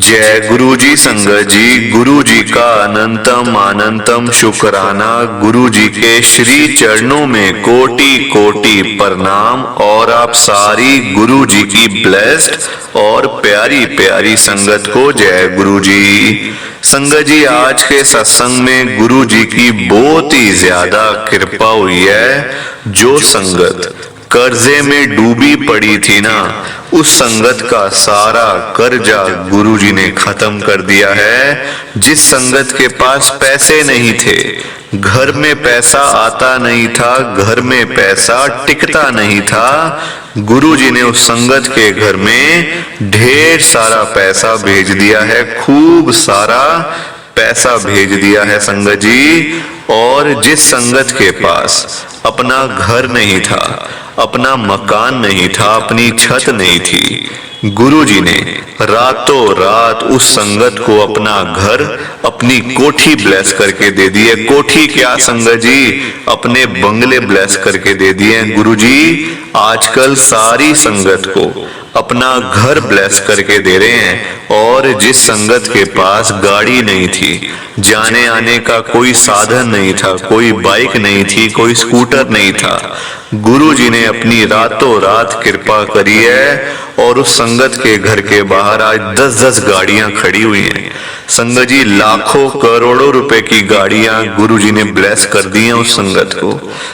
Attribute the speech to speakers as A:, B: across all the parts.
A: जय गुरु जी संगत जी। गुरु जी का अनंतम अनंतम शुक्राना। गुरु जी के श्री चरणों में कोटि कोटि प्रणाम। और आप सारी गुरु जी की ब्लेस्ड और प्यारी प्यारी संगत को जय गुरु जी। संगत जी, आज के सत्संग में गुरु जी की बहुत ही ज्यादा कृपा हुई है। जो संगत कर्जे में डूबी पड़ी थी ना, उस संगत का सारा कर्जा गुरुजी ने खत्म कर दिया है। जिस संगत के पास पैसे नहीं थे, घर में पैसा आता नहीं था, घर में पैसा टिकता नहीं था, गुरुजी ने उस संगत के घर में ढेर सारा पैसा भेज दिया है। खूब सारा पैसा भेज दिया है संगत जी। और जिस संगत के पास अपना घर नहीं था, अपना मकान नहीं था, अपनी छत नहीं थी, गुरुजी ने रातों रात उस संगत को अपना घर, अपनी कोठी ब्लेस करके दे दी है। कोठी क्या संगत जी, अपने बंगले ब्लेस करके दे दिए हैं गुरुजी। आजकल सारी संगत को अपना घर ब्लेस करके दे रहे हैं। और जिस संगत के पास गाड़ी नहीं थी, जाने आने का कोई साधन नहीं था, कोई बाइक नहीं थी, कोई स्कूटर नहीं था, गुरुजी ने अपनी रातों रात कृपा करी है। और उस संगत के घर के बाहर आज 10-10 गाड़ियां खड़ी हुई हैं। संगत जी, लाखों करोड़ों रुपए की गाड़ियां गुरुजी ने ब्लेस कर दी हैं उस संगत को।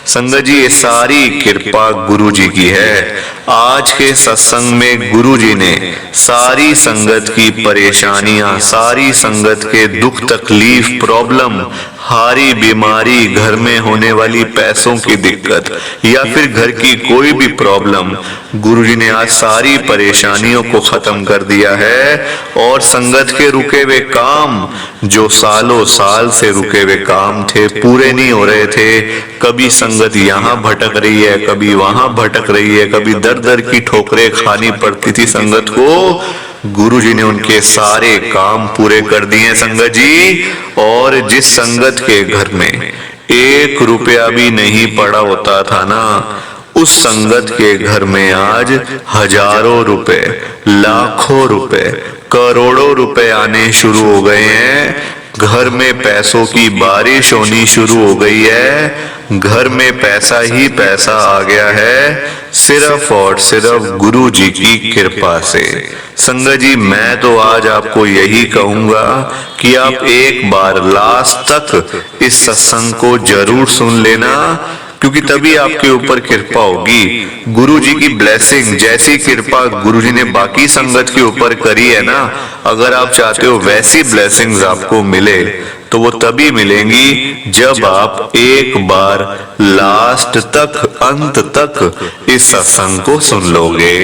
A: संगत जी, ये सारी कृपा गुरुजी की है। आज के सत्संग में गुरुजी ने सारी संगत की परेशानियां, सारी संगत के दुख तकलीफ, प्रॉब्लम, हारी बीमारी, घर में होने वाली पैसों की दिक्कत या फिर घर की कोई भी प्रॉब्लम, गुरुजी ने आज सारी परेशानियों को खत्म कर दिया है। और संगत के रुके हुए काम, जो सालों साल से रुके हुए काम थे, पूरे नहीं हो रहे थे, कभी संगत यहाँ भटक रही है, कभी वहां भटक रही है, कभी दर दर की ठोकरें खानी पड़ती थी संगत को, गुरुजी ने उनके सारे काम पूरे कर दिए संगत जी। और जिस संगत के घर में 1 रुपया भी नहीं पड़ा होता था ना, उस संगत के घर में आज हजारों रुपए, लाखों रुपए, करोड़ों रुपए आने शुरू हो गए हैं। घर में पैसों की बारिश होनी शुरू हो गई है। घर में पैसा ही पैसा आ गया है, सिर्फ और सिर्फ गुरु जी की कृपा से। संगत जी, मैं तो आज आपको यही कहूंगा कि आप एक बार लास्ट तक इस सत्संग को जरूर सुन लेना, क्योंकि तभी आपके ऊपर कृपा होगी। गुरु जी की ब्लेसिंग, जैसी कृपा गुरु जी ने बाकी संगत के ऊपर करी है ना, अगर आप चाहते हो वैसी ब्लेसिंग्स आपको मिले, तो वो तभी मिलेंगी जब आप एक बार लास्ट तक, अंत तक इस सत्संग को सुन लोगे।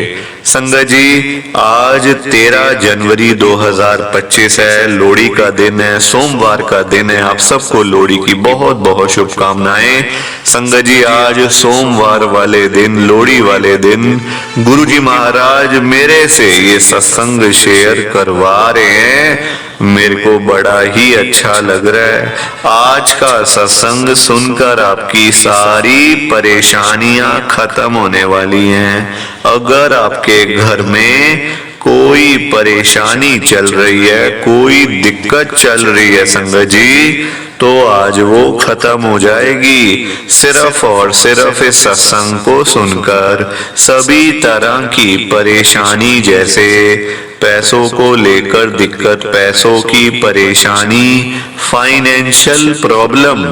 A: संगत जी, आज 13 जनवरी 2025 है, लोहड़ी का दिन है, सोमवार का दिन है। आप सबको लोहड़ी की बहुत बहुत शुभकामनाएं। संगत जी, आज सोमवार वाले दिन, लोहड़ी वाले दिन, गुरुजी महाराज मेरे से ये सत्संग शेयर करवा रहे हैं। मेरे को बड़ा ही अच्छा लग रहा है। आज का सत्संग सुनकर आपकी सारी परेशानियां खत्म होने वाली हैं। अगर आपके घर में कोई परेशानी चल रही है, कोई दिक्कत चल रही है संगत जी, तो आज वो खत्म हो जाएगी सिर्फ और सिर्फ इस सत्संग को सुनकर। सभी तरह की परेशानी, जैसे पैसों को लेकर दिक्कत, पैसों की परेशानी, फाइनेंशियल प्रॉब्लम,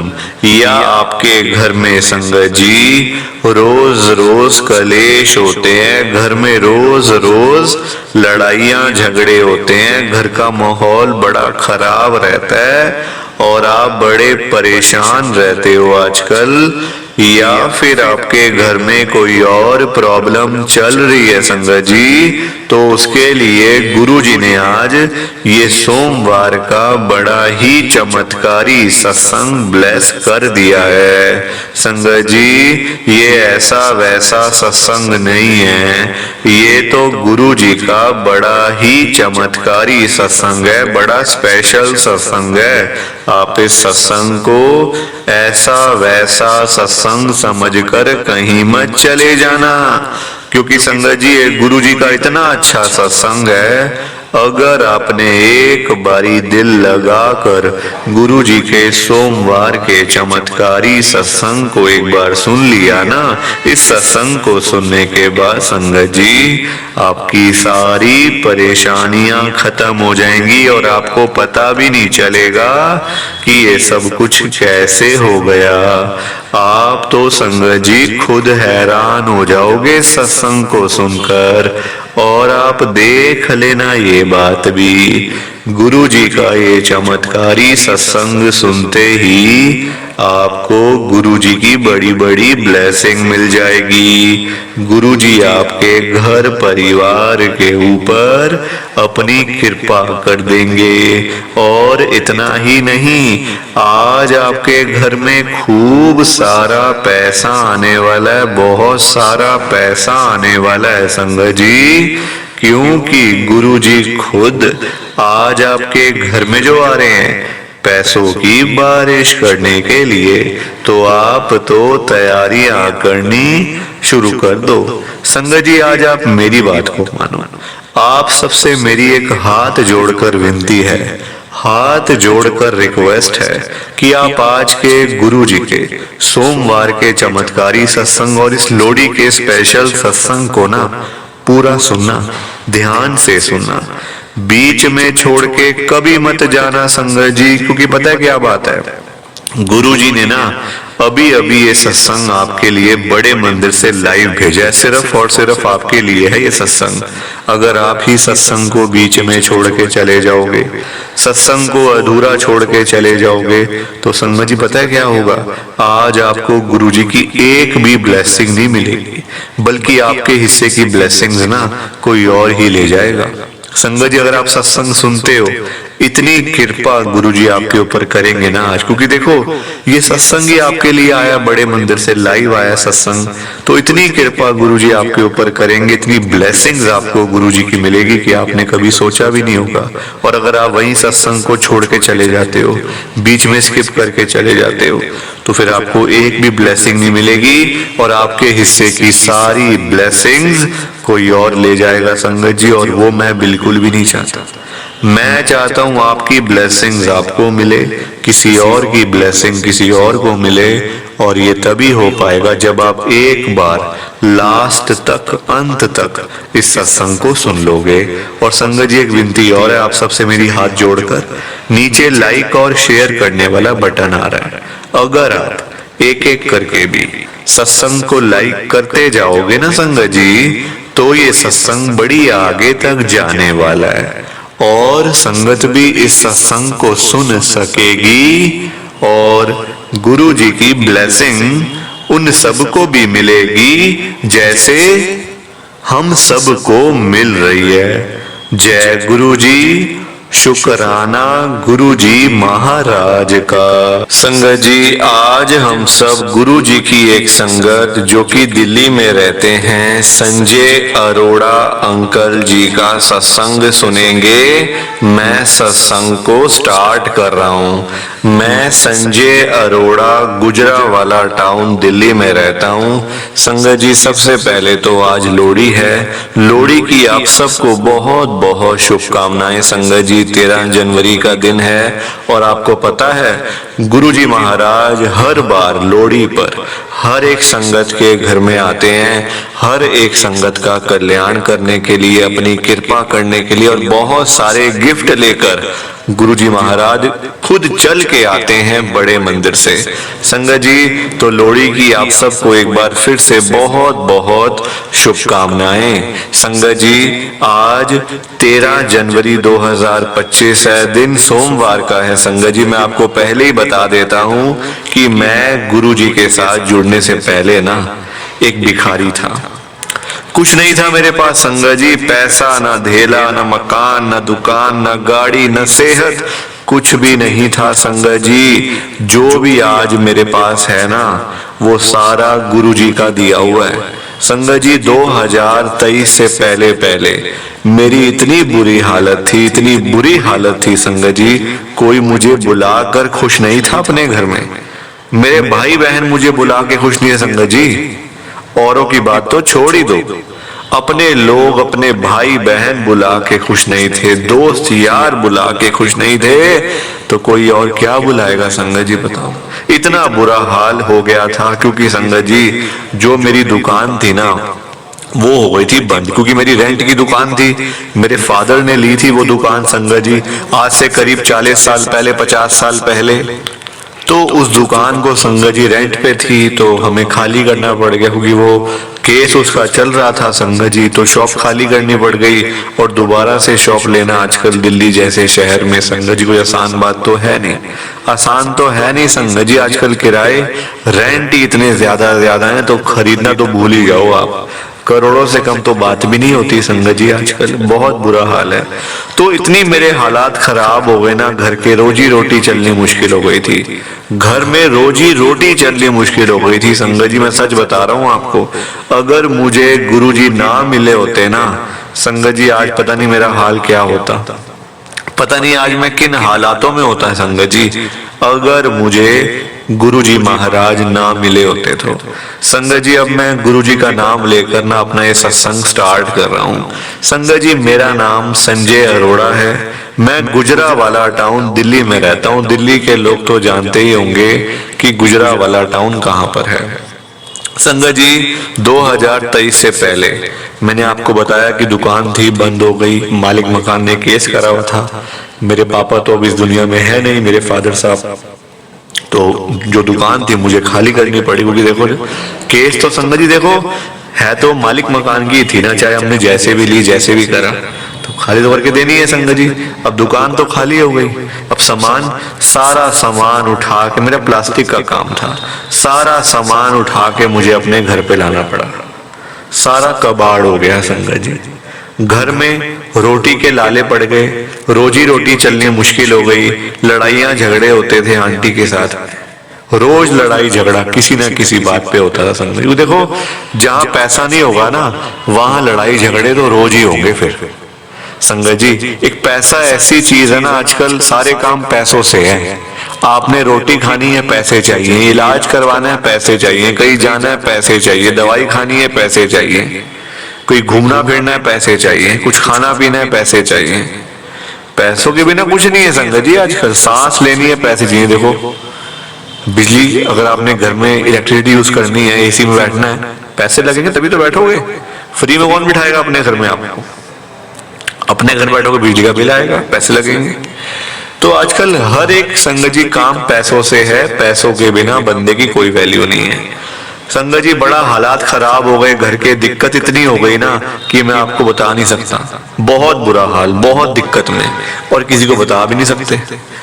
A: या आपके घर में संगत जी रोज रोज कलेश होते हैं, घर में रोज रोज लड़ाइयां झगड़े होते हैं, घर का माहौल बड़ा खराब रहता है और आप बड़े परेशान रहते हो आजकल, या फिर आपके घर में कोई और प्रॉब्लम चल रही है संगत जी, तो उसके लिए गुरुजी ने आज ये सोमवार का बड़ा ही चमत्कारी सत्संग ब्लेस कर दिया है। संगत जी, ये ऐसा वैसा सत्संग नहीं है, ये तो गुरुजी का बड़ा ही चमत्कारी सत्संग है, बड़ा स्पेशल सत्संग है। आप इस सत्संग को ऐसा वैसा सत्संग समझकर कहीं मत चले जाना, क्योंकि संगत जी, गुरु जी का इतना अच्छा सत्संग है, अगर आपने एक बारी दिल लगाकर गुरु जी के सोमवार के चमत्कारी सत्संग को एक बार सुन लिया ना, इस सत्संग को सुनने के बाद संगत जी आपकी सारी परेशानियां खत्म हो जाएंगी और आपको पता भी नहीं चलेगा कि ये सब कुछ कैसे हो गया। आप तो संगत जी खुद हैरान हो जाओगे सत्संग को सुनकर। और आप देख लेना ये बात भी, गुरु जी का ये चमत्कारी सत्संग सुनते ही आपको गुरु जी की बड़ी बड़ी ब्लेसिंग मिल जाएगी। गुरु जी आपके घर परिवार के ऊपर अपनी कृपा कर देंगे। और इतना ही नहीं, आज आपके घर में खूब सारा पैसा आने वाला है, बहुत सारा पैसा आने वाला है संगत जी, क्योंकि गुरु जी खुद आज आपके घर में जो आ रहे हैं पैसों की बारिश करने के लिए। तो आप तो तैयारियां करनी शुरू कर दो। संगत जी आज आप मेरी बात को मानो। आप सबसे मेरी एक हाथ जोड़कर विनती है, हाथ जोड़कर रिक्वेस्ट है कि आप आज के गुरु जी के सोमवार के चमत्कारी सत्संग और इस लोहड़ी के स्पेशल सत्संग को ना पूरा सुनना, ध्यान से सुनना, बीच में छोड़ के कभी मत जाना संगत जी। क्योंकि पता है क्या बात है, गुरु जी ने ना अभी अभी ये सत्संग आपके लिए बड़े मंदिर से लाइव भेजा है, सिर्फ और सिर्फ आपके लिए है ये सत्संग। अगर आप ही सत्संग को बीच में छोड़ के चले जाओगे, सत्संग को अधूरा छोड़ के चले जाओगे, तो संगत जी पता है क्या होगा, आज आपको गुरु जी की एक भी ब्लेसिंग नहीं मिलेगी, बल्कि आपके हिस्से की ब्लेसिंग्स ना कोई और ही ले जाएगा। संगत जी अगर आप सत्संग सुनते हो, इतनी कृपा गुरुजी आपके ऊपर करेंगे ना आज, क्योंकि देखो ये सत्संग ही आपके लिए आया, बड़े मंदिर से लाइव आया सत्संग, तो इतनी कृपा गुरुजी आपके ऊपर करेंगे, इतनी ब्लेसिंग्स आपको गुरुजी की मिलेगी कि आपने कभी सोचा भी नहीं होगा। और अगर आप वहीं सत्संग को छोड़ के चले जाते हो, बीच में स्किप करके चले जाते हो, तो फिर आपको एक भी ब्लेसिंग नहीं मिलेगी और आपके हिस्से की सारी ब्लेसिंग्स कोई और ले जाएगा संगत जी। और वो मैं बिल्कुल भी नहीं चाहता। मैं चाहता हूं आपकी ब्लेसिंग्स आपको मिले, किसी और की ब्लेसिंग किसी और को मिले। और ये तभी हो पाएगा जब आप एक बार लास्ट तक, अंत तक इस सत्संग को सुन लोगे। और संगत जी एक विनती और है आप सबसे मेरी हाथ जोड़कर, नीचे लाइक और शेयर करने वाला बटन आ रहा है, अगर आप एक एक करके भी सत्संग को लाइक करते जाओगे ना संगत जी, तो ये सत्संग बड़ी आगे तक जाने वाला है और संगत भी इस सत्संग को सुन सकेगी और गुरु जी की ब्लेसिंग उन सबको भी मिलेगी जैसे हम सबको मिल रही है। जय गुरु जी, शुक्राना गुरु जी महाराज का। संगत जी आज हम सब गुरु जी की एक संगत जो कि दिल्ली में रहते हैं, संजय अरोड़ा अंकल जी का सत्संग सुनेंगे। मैं सत्संग को स्टार्ट कर रहा हूँ। मैं संजय अरोड़ा, गुजरावाला टाउन, दिल्ली में रहता हूँ। संगत जी सबसे पहले तो आज लोहड़ी है, लोहड़ी की आप सबको बहुत बहुत शुभकामनाएं। संगत जी 13 जनवरी का दिन है और आपको पता है गुरु जी महाराज हर बार लोहड़ी पर हर एक संगत के घर में आते हैं, हर एक संगत का कल्याण करने के लिए, अपनी कृपा करने के लिए, और बहुत सारे गिफ्ट लेकर गुरु जी महाराज खुद चल के आते हैं बड़े मंदिर से। संगत जी तो लोहड़ी की आप सबको एक बार फिर से बहुत बहुत शुभकामनाएं। संगत जी आज 13 जनवरी 2025 है, दिन सोमवार का है। संगत जी मैं आपको पहले ही बता देता हूं कि मैं गुरु जी के साथ जुड़ने से पहले ना एक भिखारी था, कुछ नहीं था मेरे पास संगत जी, पैसा ना धेला, ना मकान, ना दुकान, ना गाड़ी, ना सेहत, कुछ भी नहीं था संगत जी। जो भी आज मेरे पास है ना वो सारा गुरु जी का दिया हुआ है। संगत जी 2023 से पहले पहले मेरी इतनी बुरी हालत थी, इतनी बुरी हालत थी संगत जी, कोई मुझे बुलाकर खुश नहीं था अपने घर में। मेरे भाई बहन मुझे बुला के खुश नहीं है संगत जी, औरों की बात तो छोड़ ही दो। अपने लोग, अपने भाई बहन बुला के खुश नहीं थे, दोस्त यार बुला के खुश नहीं थे, तो कोई और क्या बुलाएगा संगत जी बताओ। इतना बुरा हाल हो गया था, क्योंकि संगत जी जो मेरी दुकान थी ना वो हो गई थी बंद, क्योंकि मेरी रेंट की दुकान थी, मेरे फादर ने ली थी वो दुकान संगत जी आज से करीब 40 साल पहले, 50 साल पहले। तो उस दुकान को संगत जी रेंट पे थी, तो हमें खाली करना पड़ गया, क्योंकि वो केस उसका चल रहा था संगत जी, तो शॉप खाली करनी पड़ गई। और दोबारा से शॉप लेना आजकल दिल्ली जैसे शहर में संगत जी कोई आसान बात तो है नहीं, आसान तो है नहीं संगत जी। आजकल किराए रेंट ही इतने ज्यादा हैं, तो खरीदना तो भूल ही जाओ आप, करोड़ों से कम तो बात भी नहीं होती संगत जी, आजकल बहुत बुरा हाल है। तो इतनी मेरे हालात खराब हो गए ना, घर के रोजी रोटी चलनी मुश्किल हो गई थी, घर में रोजी रोटी चलनी मुश्किल हो गई थी संगत जी। मैं सच बता रहा हूँ आपको, अगर मुझे गुरुजी ना मिले होते ना संगत जी, आज पता नहीं मेरा हाल क्या होता, पता नहीं आज मैं किन हालातों में होता है संगत जी, अगर मुझे गुरुजी महाराज ना मिले होते तो। संगत जी अब मैं गुरुजी का नाम लेकर ना अपना ये सत्संग स्टार्ट कर रहा हूँ। संगत जी मेरा नाम संजय अरोड़ा है, मैं गुजरावाला टाउन दिल्ली में रहता हूँ। दिल्ली के लोग तो जानते ही होंगे कि गुजरावाला टाउन कहाँ पर है। संगत जी 2023 से पहले मैंने आपको बताया कि दुकान थी बंद हो गई, मालिक मकान ने केस करा हुआ था, मेरे पापा तो अब इस दुनिया में है नहीं, मेरे फादर साहब, तो जो दुकान थी मुझे खाली करनी पड़ी, क्योंकि देखो केस तो संगत जी देखो है तो मालिक मकान की थी ना, चाहे हमने जैसे भी ली जैसे भी करा तो खाली तो करके देनी है संगत जी। अब दुकान तो खाली हो गई, अब सामान, सारा सामान उठा के, मेरा प्लास्टिक का काम था, सारा सामान उठा के मुझे अपने घर पे लाना पड़ा, सारा कबाड़ हो गया संगत जी। घर में रोटी के लाले पड़ गए, रोजी रोटी चलनी मुश्किल हो गई, लड़ाइयां झगड़े होते थे आंटी के साथ, रोज लड़ाई झगड़ा किसी ना किसी बात पे होता था संगत जी। देखो जहां पैसा नहीं होगा ना वहां लड़ाई झगड़े तो रोज ही होंगे फिर संगत जी। एक पैसा ऐसी चीज है ना, आजकल सारे काम पैसों से है। आपने रोटी खानी है पैसे चाहिए, इलाज करवाना है पैसे चाहिए, कहीं जाना है पैसे चाहिए, दवाई खानी है पैसे चाहिए, कोई घूमना फिरना है पैसे चाहिए, कुछ खाना पीना है पैसे चाहिए। पैसों के बिना कुछ नहीं है संगत जी। आजकल सांस लेनी है पैसे चाहिए। देखो बिजली, अगर आपने घर में इलेक्ट्रिसिटी यूज करनी है, एसी में बैठना है, पैसे लगेंगे तभी तो बैठोगे, फ्री में कौन बिठाएगा अपने घर में आपको, अपने घर बैठोगे बिजली का बिल आएगा, पैसे लगेंगे। तो आजकल हर एक संगत जी काम पैसों से है, पैसों के बिना बंदे की कोई वैल्यू नहीं है संगत जी। बड़ा हालात खराब हो गए, घर के दिक्कत इतनी हो गई ना कि मैं आपको बता नहीं सकता, बहुत बुरा हाल, बहुत दिक्कत में, और किसी को बता भी नहीं सकते।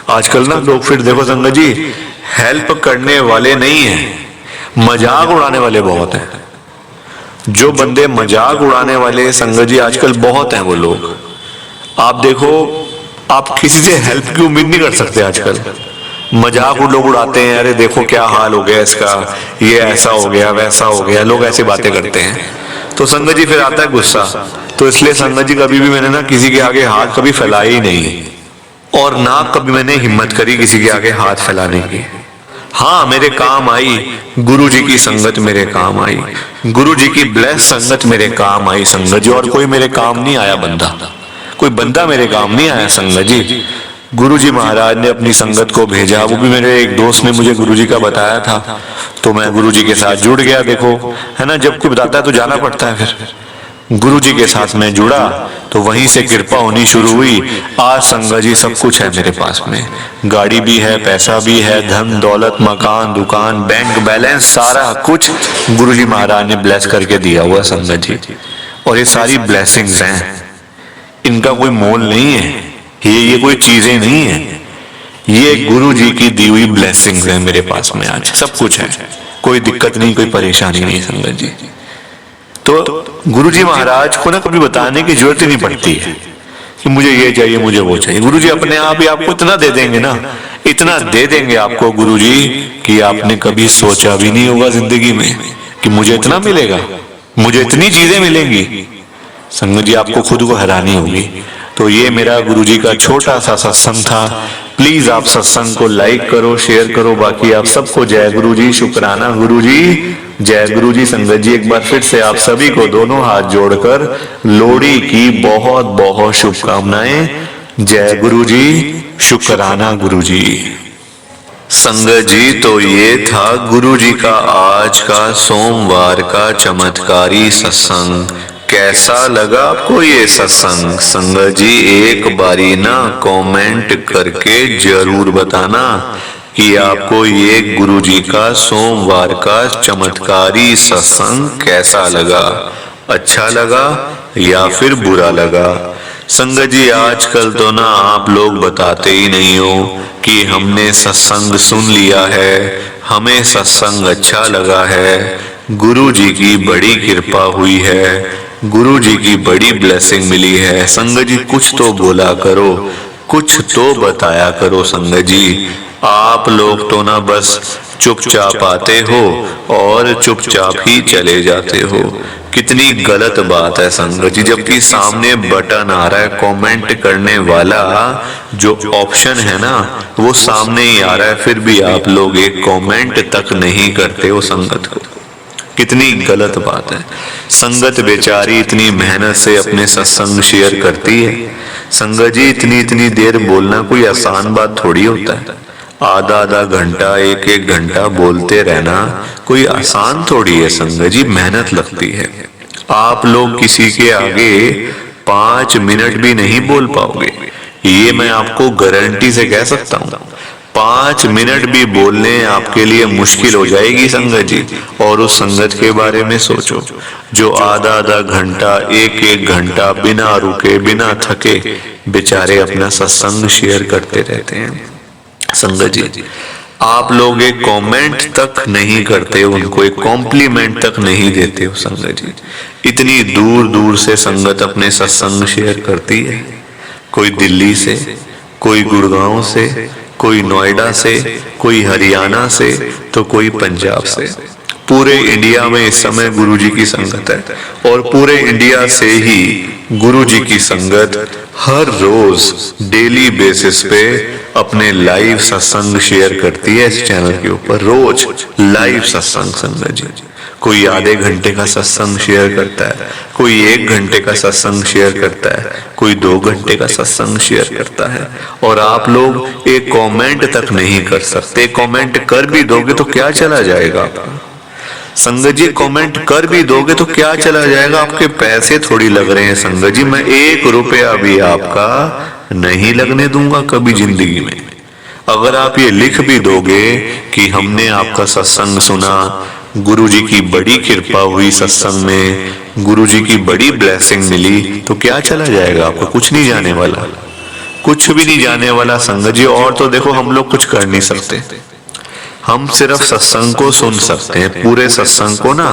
A: आजकल ना लोग फिर देखो संगत जी हेल्प करने वाले नहीं है, मजाक उड़ाने वाले बहुत हैं। जो बंदे मजाक उड़ाने वाले संगत जी आजकल बहुत हैं वो लोग, आप देखो आप किसी से हेल्प की उम्मीद नहीं कर सकते आजकल। मजाक लोग उड़ाते हैं, अरे देखो क्या हाल हो गया इसका, ये ऐसा हो गया वैसा हो गया, लोग ऐसी बातें करते हैं। तो संगत जी फिर आता है गुस्सा। तो इसलिए संगत जी कभी भी मैंने ना किसी के आगे हाथ कभी फैलाई ही नहीं, और ना कभी मैंने हिम्मत करी किसी के आगे हाथ फैलाने की। हाँ मेरे काम आई गुरु जी की संगत, मेरे काम आई गुरु जी की ब्लेस संगत, मेरे काम आई संगत जी। और कोई मेरे काम नहीं आया बंदा, कोई बंदा मेरे काम नहीं आया संगत जी। गुरु जी महाराज ने अपनी संगत को भेजा, वो भी मेरे एक दोस्त ने मुझे गुरु जी का बताया था, तो मैं गुरु जी के साथ जुड़ गया। देखो है ना, जब कोई बताता है तो जाना पड़ता है। फिर गुरु जी के साथ मैं जुड़ा तो वहीं से कृपा होनी शुरू हुई। आज संगत जी सब कुछ है मेरे पास में, गाड़ी भी है, पैसा भी है, धन दौलत, मकान, दुकान, बैंक बैलेंस, सारा कुछ गुरु जी महाराज ने ब्लेस करके दिया हुआ संगत जी। और ये सारी ब्लेसिंग्स हैं, इनका कोई मोल नहीं है, ये कोई चीजें नहीं है, ये गुरु जी की दी हुई ब्लेसिंग्स है मेरे पास में। आज सब कुछ है, कोई दिक्कत नहीं, कोई परेशानी नहीं संगत जी। तो गुरु जी महाराज को ना कभी बताने की जरूरत ही नहीं पड़ती है कि मुझे ये चाहिए मुझे वो चाहिए। गुरु जी अपने आप ही आपको इतना दे देंगे ना, इतना दे देंगे आपको गुरु जी कि आपने कभी सोचा भी नहीं होगा जिंदगी में कि मुझे इतना मिलेगा, मुझे इतनी चीजें मिलेंगी। संगत जी आपको खुद को हैरानी होगी। तो ये मेरा गुरुजी का छोटा सा सत्संग था। प्लीज आप सत्संग को लाइक करो, शेयर करो। बाकी आप सबको जय गुरु जी, शुक्राना गुरु जी, जय गुरु जी। संगत जी एक बार फिर से आप सभी को दोनों हाथ जोड़कर लोहड़ी की बहुत बहुत शुभकामनाएं। जय गुरु जी, शुक्राना गुरु जी। संगत जी तो ये था गुरु जी का आज का सोमवार का चमत्कारी सत्संग। कैसा लगा आपको ये सत्संग? संगत जी एक बारी ना कमेंट करके जरूर बताना कि आपको ये गुरु जी का सोमवार का चमत्कारी सत्संग कैसा लगा, अच्छा लगा या फिर बुरा लगा। संगत जी आजकल तो ना आप लोग बताते ही नहीं हो कि हमने सत्संग सुन लिया है, हमें सत्संग अच्छा लगा है, गुरु जी की बड़ी कृपा हुई है, गुरु जी की बड़ी ब्लेसिंग मिली है। संगत जी कुछ तो बोला करो, कुछ तो बताया करो। संगत जी आप लोग तो ना बस चुपचाप आते हो और चुपचाप ही चले जाते हो। कितनी गलत बात है संगत जी, जबकि सामने बटन आ रहा है कमेंट करने वाला, जो ऑप्शन है ना वो सामने ही आ रहा है, फिर भी आप लोग एक कमेंट तक नहीं करते हो संगत को। कितनी गलत बात है। संगत बेचारी इतनी मेहनत से अपने सत्संग शेयर करती है। संगत जी इतनी देर बोलना कोई आसान बात थोड़ी होता है। आधा आधा घंटा एक एक घंटा बोलते रहना कोई आसान थोड़ी है। संगत जी मेहनत लगती है। आप लोग किसी के आगे 5 मिनट भी नहीं बोल पाओगे, ये मैं आपको गारंटी से कह सकता हूँ। 5 मिनट भी बोलने आपके लिए मुश्किल हो जाएगी संगत जी। और उस संगत के बारे में सोचो जो आधा आधा घंटा एक एक घंटा बिना रुके बिना थके बेचारे अपना सत्संग शेयर करते रहते हैं। संगत जी आप लोग एक कमेंट तक नहीं करते, उनको एक कॉम्प्लीमेंट तक नहीं देते हो। संगत जी इतनी दूर दूर से संगत अपने सत्संग शेयर करती है, कोई दिल्ली से, कोई गुड़गांव से, कोई नोएडा से, कोई हरियाणा से, तो कोई पंजाब से। पूरे इंडिया में इस समय गुरु जी की संगत है और पूरे इंडिया से ही गुरु जी की संगत हर रोज डेली बेसिस पे अपने लाइव सत्संग शेयर करती है इस चैनल के ऊपर। रोज लाइव सत्संग संगत जी, कोई आधे घंटे का सत्संग शेयर करता है, कोई 1 घंटे का सत्संग शेयर करता है, कोई 2 घंटे का सत्संग शेयर करता है। और आप लोग एक कमेंट तक नहीं कर सकते। कमेंट कर भी दोगे तो क्या चला जाएगा आपका? संगत जी कमेंट कर भी दोगे तो क्या चला जाएगा? आपके पैसे थोड़ी लग रहे हैं संगत जी। मैं 1 रुपया भी आपका नहीं लगने दूंगा कभी जिंदगी में। अगर आप ये लिख भी दोगे कि हमने आपका सत्संग सुना, गुरु जी की बड़ी कृपा हुई सत्संग में, गुरु जी की बड़ी ब्लेसिंग मिली, तो क्या चला जाएगा आपको? कुछ नहीं जाने वाला, कुछ भी नहीं जाने वाला संगत जी। और तो देखो हम लोग कुछ कर नहीं सकते, हम सिर्फ सत्संग को सुन सकते हैं। पूरे सत्संग को ना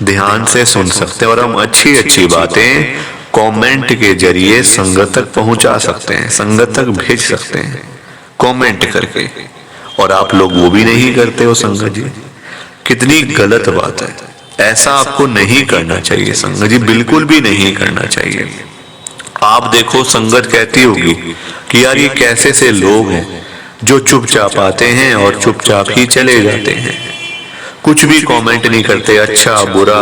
A: ध्यान से सुन सकते हैं और हम अच्छी अच्छी बातें कमेंट के जरिए संगत तक पहुंचा सकते हैं, संगत तक भेज सकते हैं कमेंट करके। और आप लोग वो भी नहीं करते हो संगत जी। कितनी गलत बात है। ऐसा आपको नहीं करना चाहिए संगत जी, बिल्कुल भी नहीं करना चाहिए। आप देखो संगत कहती होगी कि यार ये कैसे से लोग हैं जो चुपचाप आते हैं और चुपचाप ही चले जाते हैं, कुछ भी कमेंट नहीं करते। अच्छा बुरा,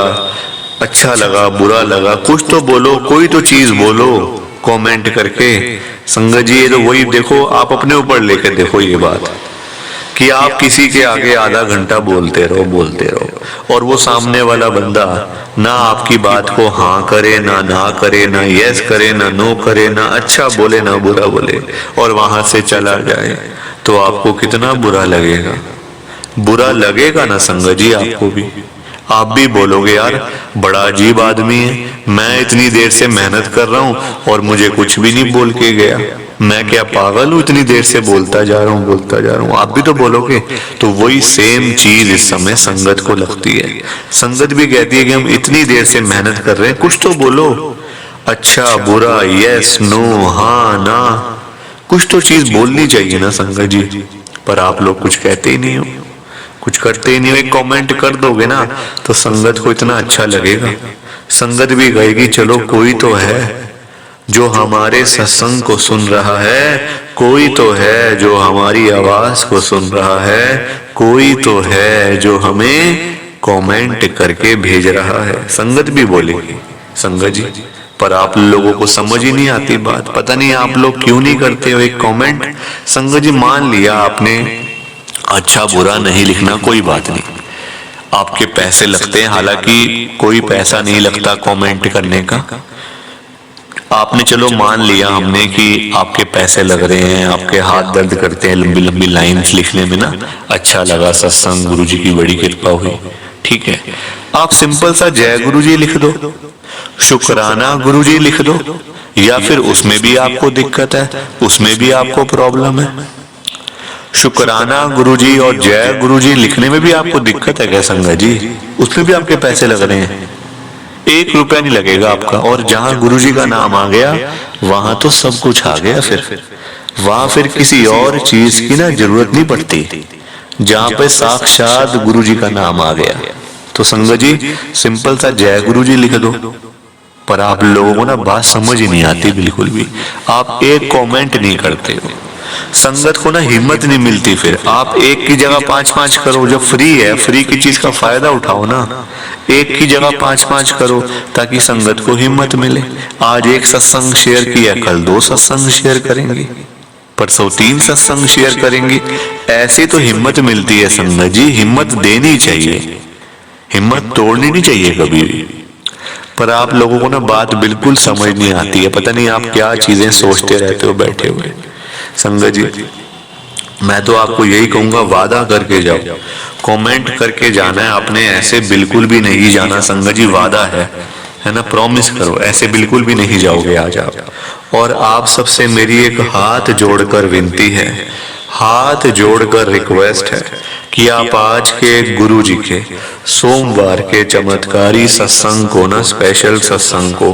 A: अच्छा लगा बुरा लगा, कुछ तो बोलो, कोई तो चीज बोलो कमेंट करके। संगत जी ये तो वही देखो, आप अपने ऊपर लेकर देखो ये बात कि आप किसी के आगे आधा घंटा बोलते रहो और वो सामने वाला बंदा ना आपकी बात को हाँ करे ना करे, ना यस करे ना नो करे, ना अच्छा बोले ना बुरा बोले, और वहां से चला जाए, तो आपको कितना बुरा लगेगा? बुरा लगेगा ना संगत जी आपको भी। आप भी बोलोगे यार बड़ा अजीब आदमी है, मैं इतनी देर से मेहनत कर रहा हूँ और मुझे कुछ भी नहीं बोल के गया, मैं क्या पागल हूँ इतनी देर से बोलता जा रहा हूँ। आप भी तो बोलोगे। तो वही सेम चीज इस समय संगत को लगती है। संगत भी कहती है कि हम इतनी देर से मेहनत कर रहे हैं, कुछ तो बोलो, अच्छा बुरा, यस नो हाँ ना, कुछ तो चीज बोलनी चाहिए ना संगत जी। पर आप लोग कुछ कहते ही नहीं हो, कुछ करते ही नहीं हो। एक कमेंट कर दोगे ना तो संगत को इतना अच्छा लगेगा। संगत भी कहेगी चलो कोई तो है जो हमारे सत्संग को सुन रहा है, कोई तो है जो हमारी आवाज को सुन रहा है, कोई तो है जो हमें कमेंट करके भेज रहा है। संगत भी बोलेगी संगत जी पर आप लोगों को समझ ही नहीं आती बात, पता नहीं आप लोग क्यों नहीं करते हो एक कमेंट। संगत जी मान लिया आपने अच्छा बुरा नहीं लिखना, कोई बात नहीं, आपके पैसे लगते हैं, हालांकि कोई पैसा नहीं लगता कमेंट करने का। आपने चलो मान लिया हमने कि आपके पैसे लग रहे हैं, आपके हाथ दर्द करते हैं लंबी लंबी लाइंस लिखने में ना, अच्छा लगा सत्संग, गुरुजी की बड़ी कृपा हुई, ठीक है, आप सिंपल सा जय गुरुजी लिख दो, शुक्राना गुरुजी लिख दो, या फिर उसमें भी आपको दिक्कत है, उसमें भी आपको प्रॉब्लम है। शुक्राना गुरुजी और जय गुरुजी लिखने में भी आपको दिक्कत है क्या संगत जी? उसमें भी आपके पैसे लग रहे हैं, 1 रुपया नहीं लगेगा आपका। और जहां गुरुजी का नाम आ गया वहां तो सब कुछ आ गया, फिर वहां फिर किसी और चीज की ना जरूरत नहीं पड़ती, जहां पे साक्षात गुरुजी का नाम आ गया। तो संगत जी सिंपल सा जय गुरुजी लिख दो। पर आप लोगों को ना बात समझ ही नहीं आती बिल्कुल भी, आप एक कमेंट नहीं करते हो, संगत को ना हिम्मत नहीं मिलती, फिर आप एक की जगह 5-5 करो, जब फ्री है फ्री की चीज का फायदा उठाओ ना, एक की जगह 5-5 करो ताकि संगत को हिम्मत मिले। आज एक सत्संग शेयर किया, कल 2 सत्संग शेयर करेंगे, परसों 3 सत्संग शेयर करेंगे, ऐसे तो हिम्मत मिलती है संगत जी। हिम्मत देनी चाहिए, हिम्मत तोड़नी नहीं चाहिए कभी भी। पर आप लोगों को ना बात बिल्कुल समझ नहीं आती है, पता नहीं आप क्या चीजें सोचते रहते हो बैठे हुए। संगत जी मैं तो आपको यही कहूंगा, वादा करके जाओ, कमेंट करके जाना है आपने, ऐसे बिल्कुल भी नहीं जाना संगत जी, वादा है ना, प्रॉमिस करो, ऐसे बिल्कुल भी नहीं जाओगे आज आप। और आप सबसे मेरी एक हाथ जोड़कर विनती है, हाथ जोड़कर रिक्वेस्ट है कि आप आज के गुरु जी के सोमवार के चमत्कारी सत्संग को ना, स्पेशल सत्संग को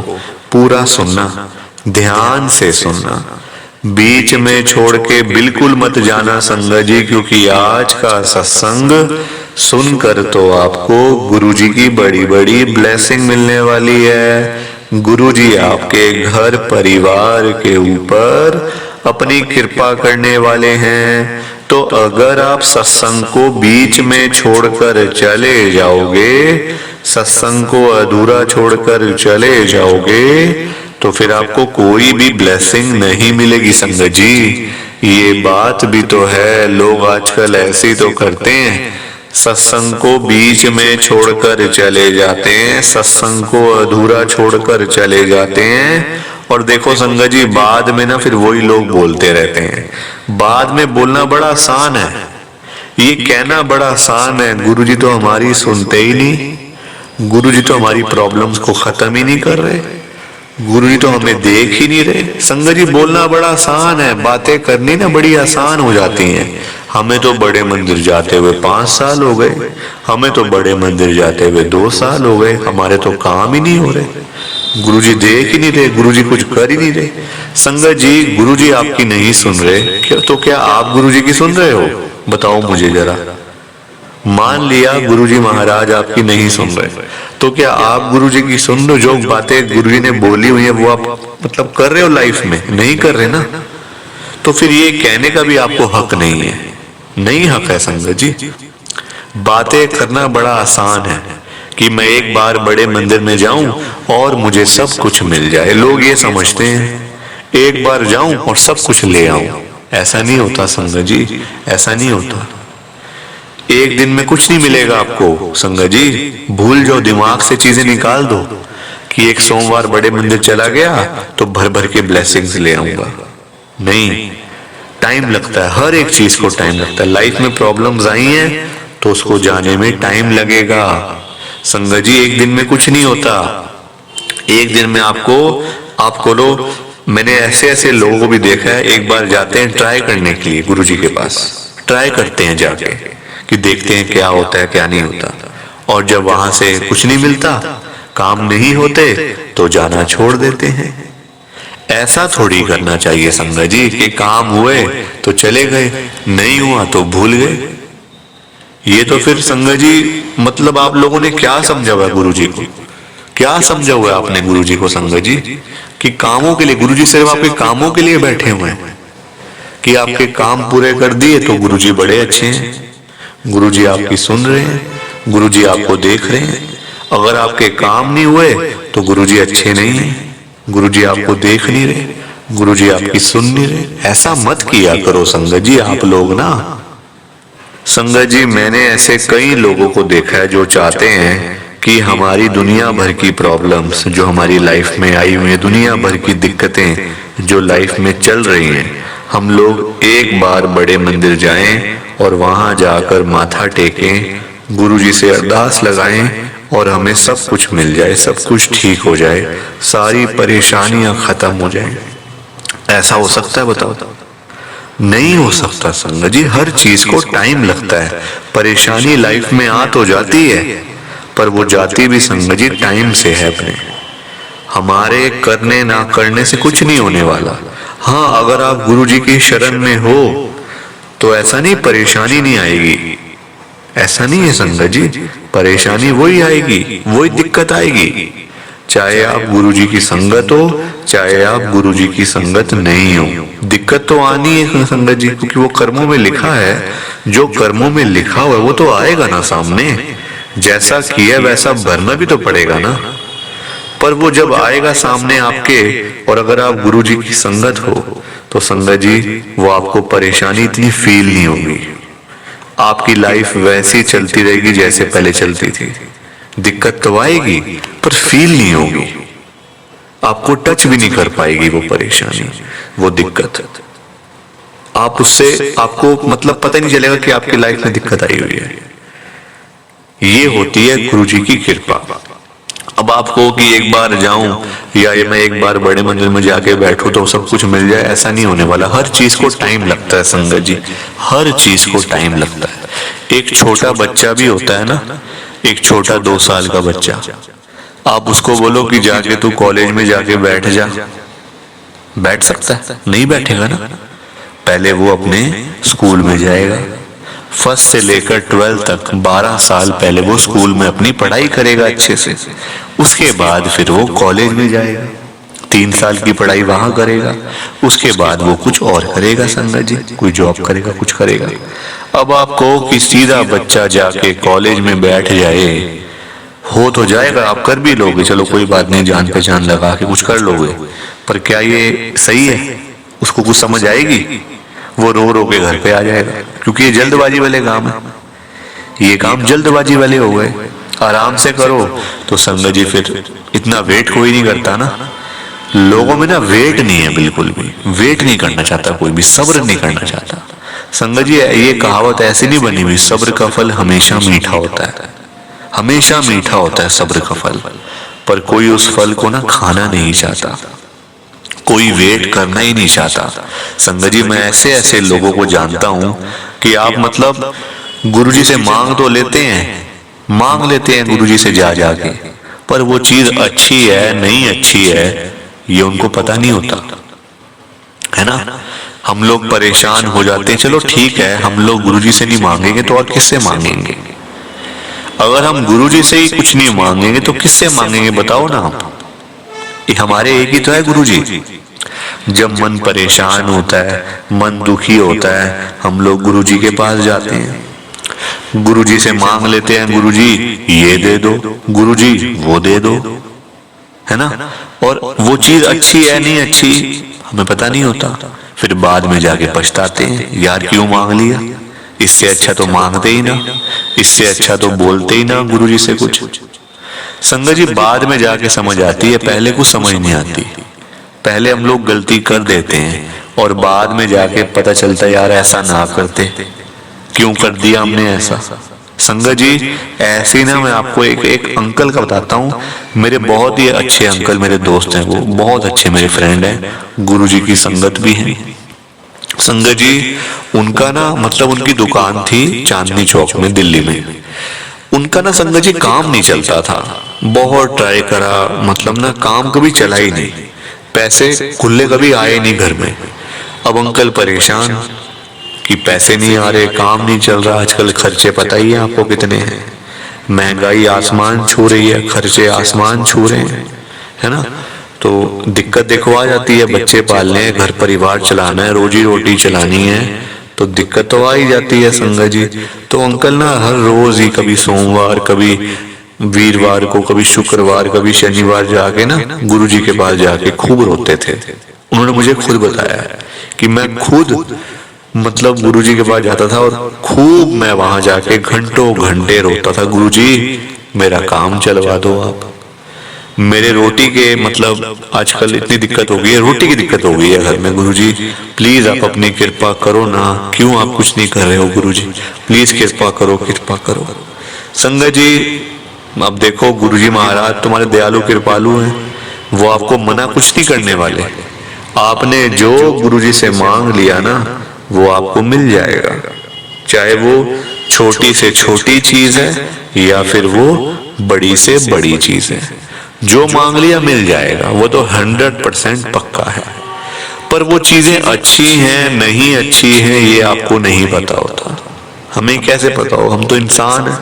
A: पूरा सुनना, ध्यान से सुनना, बीच में छोड़ के बिल्कुल मत जाना संगत जी, क्योंकि आज का सत्संग सुनकर तो आपको गुरुजी की बड़ी बड़ी ब्लेसिंग मिलने वाली है। गुरुजी आपके घर परिवार के ऊपर अपनी कृपा करने वाले हैं। तो अगर आप सत्संग को बीच में छोड़कर चले जाओगे, सत्संग को अधूरा छोड़कर चले जाओगे, तो फिर आपको कोई भी ब्लेसिंग नहीं मिलेगी संगत जी। ये बात भी तो है, लोग आजकल ऐसे ही तो करते हैं, सत्संग को बीच में छोड़कर चले जाते हैं, सत्संग को अधूरा छोड़कर चले जाते हैं, और देखो संगत जी बाद में ना फिर वही लोग बोलते रहते हैं। बाद में बोलना बड़ा आसान है, ये कहना बड़ा आसान है, गुरुजी तो हमारी सुनते ही नहीं, गुरुजी तो हमारी प्रॉब्लम्स को खत्म ही नहीं कर रहे, गुरुजी तो हमें देख ही नहीं रहे। संगत जी बोलना बड़ा आसान है, बातें करनी ना बड़ी आसान हो जाती हैं। हमें तो बड़े मंदिर जाते हुए 5 साल हो गए, हमें तो बड़े मंदिर जाते हुए 2 साल हो गए, हमारे तो काम ही नहीं हो रहे, गुरुजी देख ही नहीं रहे, गुरुजी कुछ कर ही नहीं रहे। संगत जी गुरुजी आपकी नहीं सुन रहे, तो क्या आप गुरुजी की सुन रहे हो? बताओ मुझे जरा। मान लिया गुरुजी महाराज आपकी नहीं सुन रहे, तो क्या आप गुरुजी की सुन रहे? जो बातें गुरुजी ने बोली हुई है वो आप मतलब कर रहे हो लाइफ में? नहीं कर रहे ना, तो फिर ये कहने का भी आपको हक नहीं है, नहीं हक है संगत जी। बातें करना बड़ा आसान है कि मैं एक बार बड़े मंदिर में जाऊं और मुझे सब कुछ मिल जाए, लोग ये समझते हैं एक बार जाऊं और सब कुछ ले आऊं। ऐसा नहीं होता संगत जी, ऐसा नहीं होता। एक दिन में कुछ नहीं मिलेगा आपको संगत जी, भूल जाओ, दिमाग से चीजें निकाल दो कि एक सोमवार बड़े मंदिर चला गया तो भर भर के ब्लेसिंग्स ले आऊंगा। नहीं, टाइम लगता है, हर एक चीज को टाइम लगता है। लाइफ में प्रॉब्लम्स आई हैं तो उसको जाने में टाइम लगेगा संगत जी, एक दिन में कुछ नहीं होता। एक दिन में आपको लोग, मैंने ऐसे ऐसे लोगों को भी देखा है, एक बार जाते हैं ट्राई करने के लिए गुरुजी के पास, ट्राई करते हैं जाके कि देखते हैं क्या होता है क्या नहीं होता, और जब वहां से कुछ नहीं मिलता, काम नहीं होते, तो जाना छोड़ देते हैं। ऐसा थोड़ी करना चाहिए संगत जी कि काम हुए तो चले गए, नहीं हुआ तो भूल गए। ये तो फिर संगत जी मतलब आप लोगों ने क्या समझा हुआ गुरुजी को, क्या समझा हुआ आपने गुरुजी को संगत जी कि कामों के लिए, गुरुजी सिर्फ आपके कामों के लिए बैठे हुए हैं कि आपके काम पूरे कर दिए तो गुरुजी बड़े अच्छे हैं, गुरुजी आपकी सुन रहे हैं, गुरुजी आपको देख रहे हैं। अगर आपके काम नहीं हुए तो गुरुजी अच्छे नहीं हैं। गुरुजी आपको देख नहीं रहे, गुरुजी आपकी सुन नहीं रहे। ऐसा मत किया करो संगत जी आप लोग ना। संगत जी मैंने ऐसे कई लोगों को देखा है जो चाहते हैं कि हमारी दुनिया भर की प्रॉब्लम्स जो हमारी लाइफ में आई हुई है, दुनिया भर की दिक्कतें जो लाइफ में चल रही हैं, हम लोग एक बार बड़े मंदिर जाएं और वहां जाकर माथा टेकें, गुरुजी से अरदास लगाएं और हमें सब कुछ मिल जाए, सब कुछ ठीक हो जाए, सारी परेशानियां खत्म हो जाए। ऐसा हो सकता है बताओ? नहीं हो सकता संगत जी। हर चीज को टाइम लगता है। परेशानी लाइफ में आ तो जाती है, पर वो जाती भी संगत जी टाइम से है अपने। हमारे करने ना करने से कुछ नहीं होने वाला। हाँ, अगर आप गुरुजी की शरण में हो तो ऐसा नहीं परेशानी नहीं आएगी, ऐसा नहीं है संगत जी। परेशानी वही आएगी, वही दिक्कत आएगी, चाहे आप गुरुजी की संगत हो, चाहे आप गुरुजी की संगत नहीं हो। दिक्कत तो आनी है संगत जी, क्योंकि वो कर्मों में लिखा है। जो कर्मों में लिखा हुआ है वो तो आएगा ना सामने। जैसा किया वैसा भरना भी तो पड़ेगा ना। पर वो जब आएगा सामने आपके, और अगर आप गुरुजी की संगत हो तो संगत जी वो आपको परेशानी इतनी फील नहीं होगी। आपकी लाइफ वैसी चलती रहेगी जैसे पहले चलती थी। दिक्कत तो आएगी पर फील नहीं होगी, आपको टच भी नहीं कर पाएगी वो परेशानी, वो दिक्कत। आप उससे आपको मतलब पता नहीं चलेगा कि आपकी लाइफ में दिक्कत आई हुई है। ये होती है गुरुजी की कृपा। अब आपको कि एक बार जाऊं या मैं एक बार बड़े मंदिर में जाके बैठूं तो सब कुछ मिल जाए, ऐसा नहीं होने वाला। हर चीज को टाइम लगता है संगत जी, हर चीज को टाइम लगता है। एक छोटा बच्चा भी होता है ना, एक छोटा 2 साल का बच्चा, आप उसको बोलो कि जाके तू कॉलेज में जाके बैठ जा, बैठ सकता है? नहीं बैठेगा ना। पहले वो अपने स्कूल में जाएगा, फर्स्ट से लेकर 12 तक 12 साल पहले वो स्कूल में अपनी पढ़ाई करेगा अच्छे से। उसके बाद फिर वो कॉलेज में जाएगा, 3 साल की पढ़ाई वहां करेगा। उसके बाद वो कुछ और करेगा संगत जी, कोई जॉब करेगा, कुछ करेगा। अब आपको कि सीधा बच्चा जाके कॉलेज में बैठ जाए, हो तो जाएगा, आप कर भी लोगे, चलो कोई बात नहीं, जान पहचान लगा के कुछ कर लोगे, पर क्या ये सही है? उसको कुछ समझ आएगी? वो रो रो के घर पे आ जाएगा, क्योंकि ये जल्दबाजी वाले काम है। ये काम जल्दबाजी वाले हो गए। आराम से करो तो संगत जी फिर इतना वेट कोई नहीं करता ना। लोगों में ना वेट नहीं है, बिल्कुल भी वेट नहीं करना चाहता कोई भी, सब्र नहीं करना चाहता संगत जी। ये कहावत ऐसी नहीं बनी हुई, सब्र का फल हमेशा मीठा होता है, हमेशा मीठा होता है सब्र का फल। पर कोई उस फल को ना खाना नहीं चाहता, कोई वेट करना ही नहीं चाहता संगत जी। मैं ऐसे ऐसे लोगों को जानता हूं कि आप मतलब गुरुजी से मांग तो लेते हैं, मांग लेते हैं गुरुजी से जा जाके, पर वो चीज अच्छी है नहीं अच्छी है ये उनको पता नहीं होता है ना। हम लोग परेशान हो जाते हैं, चलो ठीक है हम लोग गुरुजी से नहीं मांगेंगे तो और किससे मांगेंगे? अगर हम गुरुजी से ही कुछ नहीं मांगेंगे तो किससे मांगेंगे बताओ ना आप? हमारे एक ही तो है गुरुजी। जब मन परेशान होता है, मन दुखी होता है, हम लोग गुरुजी के पास जाते हैं, गुरुजी से मांग लेते हैं, गुरुजी ये दे दो, गुरुजी वो दे दो, है ना। और वो चीज अच्छी है नहीं अच्छी हमें पता नहीं होता, फिर बाद में जाके पछताते हैं, यार क्यों मांग लिया, इससे अच्छा तो मांगते ही ना, इससे अच्छा तो बोलते ही ना गुरुजी से कुछ। संगत जी बाद में जाके समझ आती है, पहले कुछ समझ नहीं आती। पहले हम लोग गलती कर देते हैं और बाद में जाके पता चलता है यार ऐसा ना करते, क्यों कर दिया हमने ऐसा। संगत जी ऐसे ही ना मैं आपको एक अंकल का बताता हूँ, मेरे बहुत ही अच्छे अंकल मेरे दोस्त हैं, वो बहुत अच्छे मेरे फ्रेंड हैं, गुरुजी की संगत भी है। संगत जी उनका ना मतलब उनकी दुकान थी चांदनी चौक में दिल्ली में। उनका ना संगत जी काम नहीं चलता था, बहुत ट्राई करा, मतलब ना काम कभी चला ही नहीं, पैसे खुले कभी आए नहीं घर में। अब अंकल परेशान कि पैसे नहीं आ रहे, काम नहीं चल रहा, आजकल खर्चे पता ही है आपको कितने हैं, महंगाई आसमान छू रही है, खर्चे आसमान छू रहे हैं, है ना। तो दिक्कत देखो आ जाती है, बच्चे पालने हैं, घर परिवार चलाना है, रोजी रोटी चलानी है, तो दिक्कत तो आ ही जाती है संगत जी। तो अंकल ना हर रोज ही, कभी सोमवार, कभी वीरवार को, कभी शुक्रवार, कभी शनिवार जाके ना गुरुजी के पास जाके खूब रोते थे। उन्होंने मुझे खुद बताया कि मैं खुद मतलब गुरुजी के पास जाता था और खूब मैं वहां जाके घंटों घंटे रोता था, गुरुजी मेरा काम चलवा दो आप, मेरे रोटी के मतलब आजकल इतनी दिक्कत हो गई है, रोटी की दिक्कत हो गई है घर में, गुरुजी प्लीज आप अपनी कृपा करो ना, क्यों आप कुछ नहीं कर रहे हो गुरुजी, प्लीज कृपा करो, कृपा करो। संगत जी अब देखो गुरुजी महाराज तुम्हारे दयालु कृपालु हैं, वो आपको मना कुछ नहीं करने वाले। आपने जो गुरुजी से मांग लिया ना वो आपको मिल जाएगा, चाहे वो छोटी से छोटी चीज है या फिर वो बड़ी से बड़ी चीज है, जो मांग लिया मिल जाएगा, वो तो 100% पक्का है। पर वो चीजें अच्छी हैं नहीं अच्छी हैं ये आपको नहीं पता होता। हमें कैसे पता हो, हम तो इंसान हैं,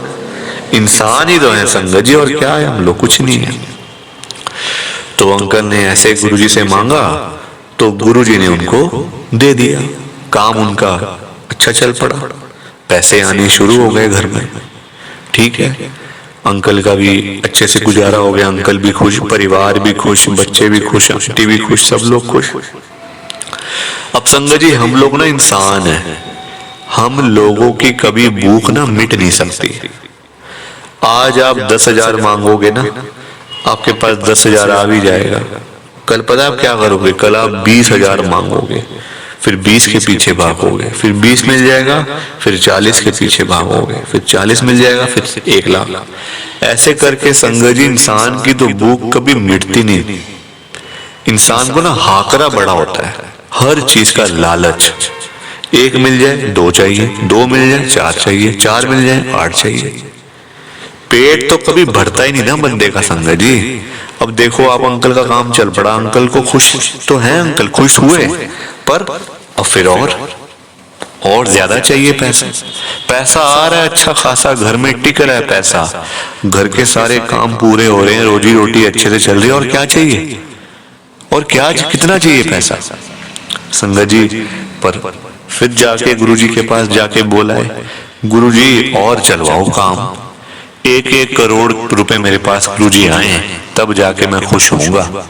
A: इंसान ही तो है संगत जी, और क्या है, हम लोग कुछ नहीं है। तो अंकल ने ऐसे गुरुजी से मांगा तो गुरुजी ने उनको दे दिया, काम उनका अच्छा चल पड़ा, पैसे आने शुरू हो गए घर में। ठीक है, अंकल का भी अच्छे से गुजारा हो गया, अंकल भी खुश, परिवार भी खुश, बच्चे भी खुश, आंटी भी खुश, सब लोग खुश। अब संगत जी हम लोग ना इंसान हैं, हम लोगों की कभी भूख ना मिट नहीं सकती। आज आप 10,000 मांगोगे ना आपके पास 10,000 आ भी जाएगा, कल पता है आप क्या करोगे, कल आप 20,000 मांगोगे, फिर 20 के पीछे भागोगे, फिर 20 मिल जाएगा, फिर 40 के पीछे भागोगे, फिर 40 मिल जाएगा, फिर 1 लाख। ऐसे करके संगत जी इंसान की तो भूख कभी मिटती नहीं। इंसान को ना हाकरा बड़ा होता है, हर चीज का लालच, 1 मिल जाए 2 चाहिए, 2 मिल जाए 4 चाहिए, 4 मिल जाए 8 चाहिए। पेट तो कभी भरता ही नहीं ना बंदे का संगत जी। अब देखो आप अंकल का काम चल पड़ा, अंकल को खुश तो है, अंकल खुश हुए, पर अब फिर और ज्यादा चाहिए पैसा, पैसा आ रहा है अच्छा खासा, घर में टिक रहा है पैसा, घर के सारे काम पूरे हो रहे हैं, रोजी रोटी अच्छे से चल रही है, और क्या चाहिए, और क्या कितना चाहिए पैसा संगत जी। पर फिर जाके गुरुजी के पास जाके बोला है, गुरुजी और चलवाओ काम, 1-1 करोड़ रुपए मेरे पास गुरुजी आए तब जाके मैं खुश होऊंगा।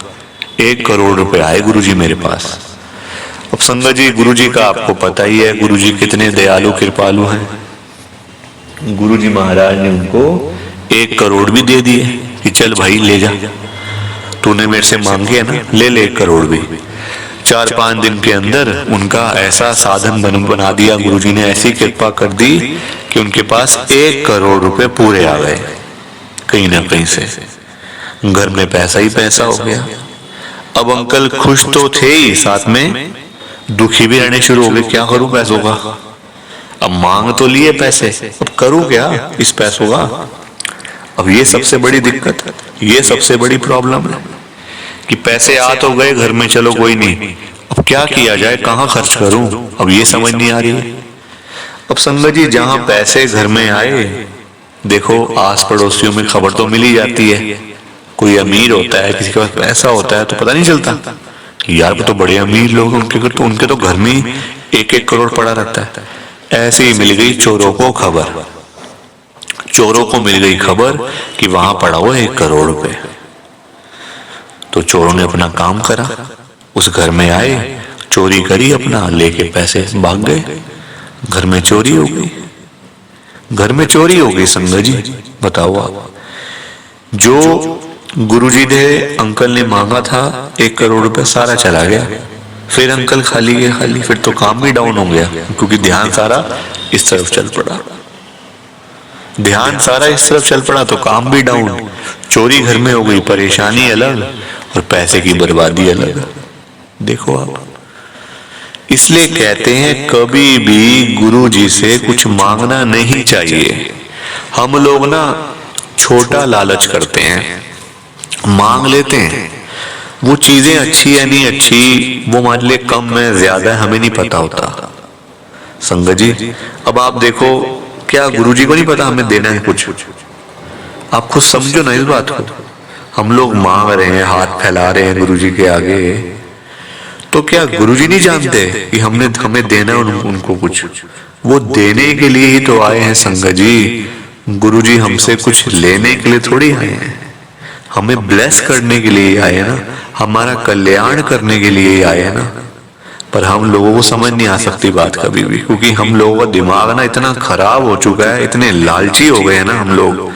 A: 1 करोड़ रुपए आए गुरुजी मेरे पास। अब संगत जी गुरुजी का आपको पता ही है, गुरुजी कितने दयालु कृपालु हैं। गुरुजी महाराज ने उनको 1 करोड़ भी दे दिए कि चल भाई ले जा, तूने मेरे से मांगे ना, ले ले 1 करोड़ भी। 4-5 दिन के अंदर उनका ऐसा साधन बना दिया गुरुजी ने, ऐसी कृपा कर दी कि उनके पास 1 करोड़ रुपए पूरे आ गए, कहीं ना कहीं से घर में पैसा ही पैसा हो गया। अब अंकल खुश तो थे ही, साथ में दुखी भी रहने शुरू हो गए, क्या करूं पैसों का, अब मांग तो लिए पैसे, अब करूं क्या इस पैसों का। अब ये सबसे बड़ी दिक्कत, ये सबसे बड़ी प्रॉब्लम है कि पैसे आ तो गए घर में, चलो कोई नहीं, अब क्या किया जाए, कहां खर्च करूं, अब ये समझ नहीं आ रही है। अब संगत जी जहां पैसे घर में आए, देखो आस पड़ोसियों में खबर तो मिल ही जाती है, कोई अमीर होता है, किसी के पास पैसा होता है तो पता नहीं चलता कि यार वो तो बड़े अमीर लोग, उनके तो घर में 1-1 करोड़ पड़ा रहता है। ऐसे ही मिल गई चोरों को खबर, चोरों को मिल गई खबर कि वहां पड़ा हुआ 1 करोड़ रुपए। तो चोरों ने अपना काम करा, उस घर में आए, चोरी करी, अपना लेके पैसे भाग गए, घर में चोरी हो गई, घर में चोरी हो गई संगत जी। बताओ आप, जो गुरुजी ने अंकल ने मांगा था 1 करोड़ रुपए सारा चला गया, फिर अंकल खाली गए खाली, फिर तो काम भी डाउन हो गया, क्योंकि ध्यान सारा इस तरफ चल पड़ा, ध्यान सारा इस तरफ चल पड़ा तो काम भी डाउन, चोरी घर में हो गई, परेशानी अलग और पैसे की बर्बादी अलग। देखो आप, इसलिए कहते हैं कभी भी गुरुजी से कुछ मांगना नहीं चाहिए। हम लोग ना छोटा लालच करते हैं, मांग लेते हैं, वो चीजें अच्छी है नहीं अच्छी, वो हमारे लिए कम है ज्यादा है हमें नहीं पता होता संगत जी। अब आप देखो, क्या गुरुजी को नहीं पता हमें देना है कुछ? आप खुद समझो ना इस बात को। हम लोग मांग रहे हैं, हाथ फैला रहे हैं गुरुजी के आगे, तो क्या गुरुजी नहीं जानते कि हमें देना उनको कुछ? वो देने के लिए ही तो आए हैं संगत जी। गुरुजी हमसे कुछ लेने के लिए थोड़ी आए हैं, हमें ब्लेस करने के लिए आए हैं ना, हमारा कल्याण करने के लिए ही आए हैं ना। पर हम लोगों को समझ नहीं आ सकती बात कभी भी, क्योंकि हम लोगों का दिमाग ना इतना खराब हो चुका है, इतने लालची हो गए हैं ना हम लोग,